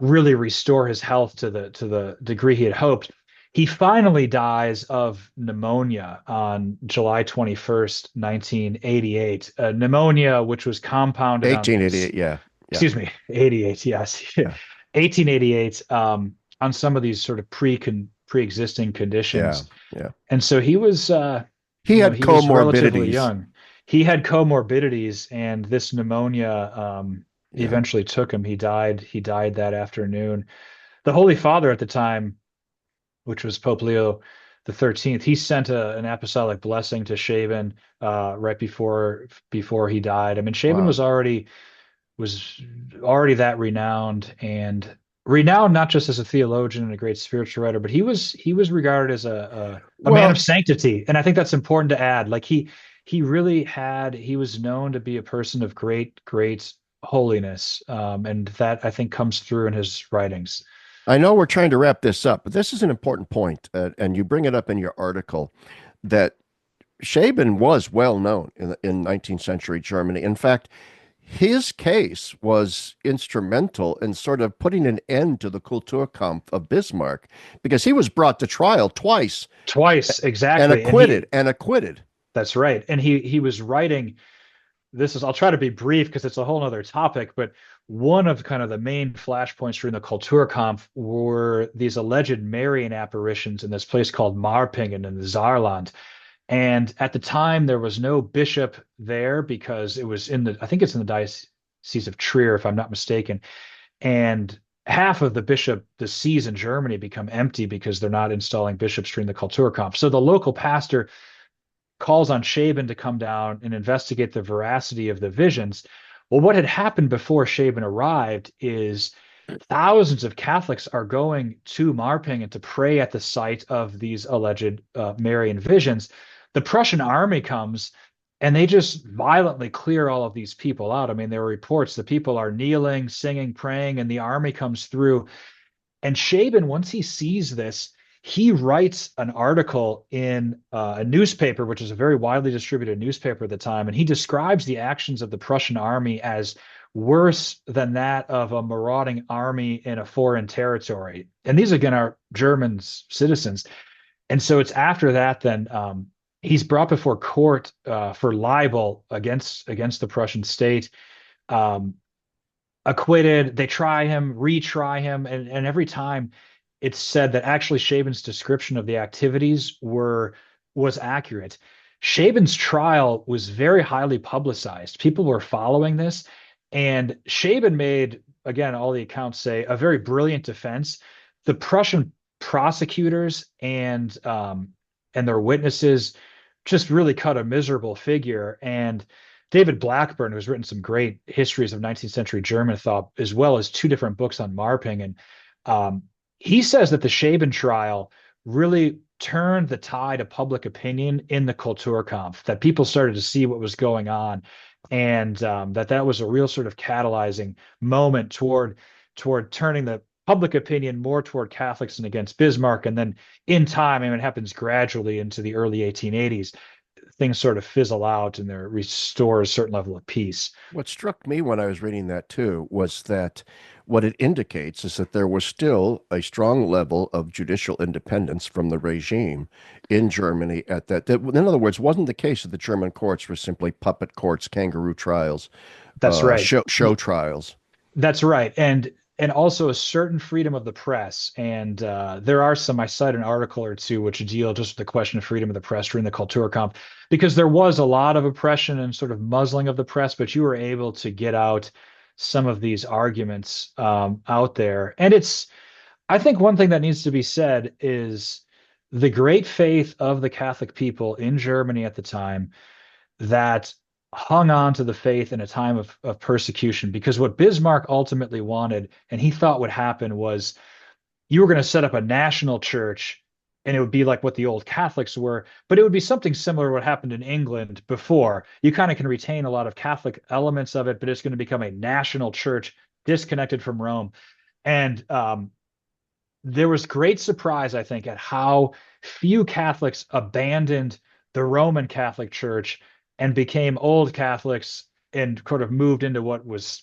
really restore his health to the degree he had hoped. He finally dies of pneumonia on July 21st, 1988. Pneumonia, which was compounded on, 1888. Yeah. Yeah. excuse me, 88, yes, Yeah. 1888, on some of these sort of pre-existing Yeah. conditions. Yeah. And so He had he was relatively comorbidities. young. He had comorbidities, and this pneumonia Yeah. eventually took him. He died that afternoon. The Holy Father at the time, which was Pope Leo the 13th, he sent an apostolic blessing to Scheeben right before he died. I mean, Scheeben Wow. was already that renowned, and renowned not just as a theologian and a great spiritual writer, but he was regarded as a man of Well, sanctity. And I think that's important to add. Like he was known to be a person of great holiness. And that I think comes through in his writings. I know we're trying to wrap this up, but this is an important point, and you bring it up in your article that Shaban was well known in 19th century Germany. In fact, his case was instrumental in sort of putting an end to the Kulturkampf of Bismarck because he was brought to trial twice Twice, and exactly. acquitted. That's right. And he was writing, I'll try to be brief because it's a whole other topic, but one of kind of the main flashpoints during the Kulturkampf were these alleged Marian apparitions in this place called Marpingen in the Saarland. And at the time, there was no bishop there because it was I think it's in the Diocese of Trier, if I'm not mistaken. And half of the sees in Germany become empty because they're not installing bishops during the Kulturkampf. So the local pastor calls on Scheeben to come down and investigate the veracity of the visions. Well, what had happened before Scheeben arrived is thousands of Catholics are going to Marpingen to pray at the site of these alleged Marian visions. The Prussian army comes and they just violently clear all of these people out. I mean, there are reports the people are kneeling, singing, praying, and the army comes through. And Scheeben, once he sees this, he writes an article in a newspaper, which is a very widely distributed newspaper at the time, and he describes the actions of the Prussian army as worse than that of a marauding army in a foreign territory. And these, again, are German citizens. And so it's after that, then he's brought before court for libel against the Prussian state. Um, Acquitted. They try him, retry him, and every time it's said that actually Scheben's description of the activities was accurate. Scheben's trial was very highly publicized. People were following this, and Scheeben made, again, all the accounts say, a very brilliant defense. The Prussian prosecutors and their witnesses just really cut a miserable figure, and David Blackburn, who's written some great histories of 19th century German thought, as well as two different books on Marping. And he says that the Scheeben trial really turned the tide of public opinion in the Kulturkampf, that people started to see what was going on, and that was a real sort of catalyzing moment toward turning the public opinion more toward Catholics and against Bismarck. And then in time, and it happens gradually into the early 1880s, things sort of fizzle out and there restores a certain level of peace. What struck me when I was reading that too was that what it indicates is that there was still a strong level of judicial independence from the regime in Germany at that. In other words, wasn't the case that the German courts were simply puppet courts, kangaroo trials, That's right. show trials. That's right. And also a certain freedom of the press. And there are some, I cite an article or two which deal just with the question of freedom of the press during the Kulturkampf, because there was a lot of oppression and sort of muzzling of the press, but you were able to get out some of these arguments out there. And I think one thing that needs to be said is the great faith of the Catholic people in Germany at the time that hung on to the faith in a time of persecution, because what Bismarck ultimately wanted and he thought would happen was you were going to set up a national church and it would be like what the old Catholics were, but it would be something similar to what happened in England before. You kind of can retain a lot of Catholic elements of it, but it's going to become a national church disconnected from Rome. And there was great surprise, I think, at how few Catholics abandoned the Roman Catholic Church and became old Catholics and sort of moved into what was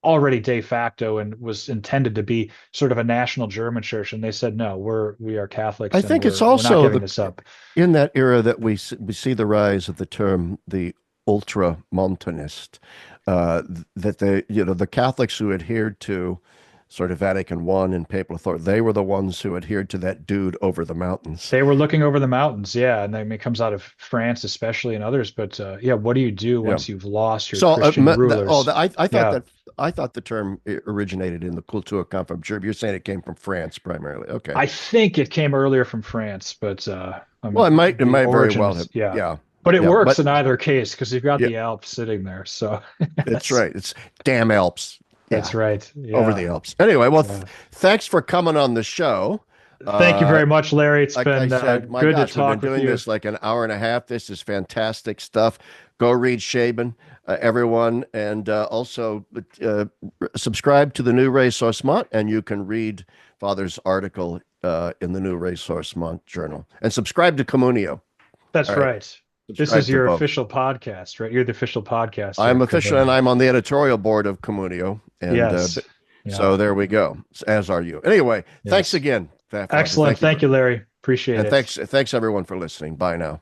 already de facto and was intended to be sort of a national German church. And they said, no, we are Catholics. I and think it's we're not also giving this up. in that era that we see the rise of the term the ultramontanist, that the Catholics who adhered to sort of Vatican I and papal authority, they were the ones who adhered to that dude over the mountains. They were looking over the mountains, yeah, and I mean, it comes out of France, especially, and others. But yeah, what do you do Yeah. once you've lost your So, Christian rulers? Yeah, I thought the term originated in the Kulturkampf of Germany. You're saying it came from France primarily. Okay. I think it came earlier from France, but Well, it the might very well origins, have. yeah. Yeah. But it Yeah. works But in either case because you've got yeah, the Alps sitting there. So it's right. It's damn Alps. Yeah. that's right. Over Yeah. the Alps. Anyway, well, Yeah. thanks for coming on the show. Thank you Uh, very much, Larry. It's like I been said, my good to gosh, we've been talk with doing you. this like an hour and a half. This is fantastic stuff. Go read Scheeben, everyone, and also subscribe to the New Ressourcement, and you can read Father's article in the New Ressourcement Journal, and subscribe to Communio. That's All right, right. This subscribe is to your both. official podcast, right? You're the official podcaster I'm of official, and Communio. I'm on the editorial board of Communio, and Yes. Yeah. so there we go. As are you. Anyway, thanks Yes. again, Father. Excellent. Thank you, Larry. Appreciate And it. thanks everyone for listening. Bye now.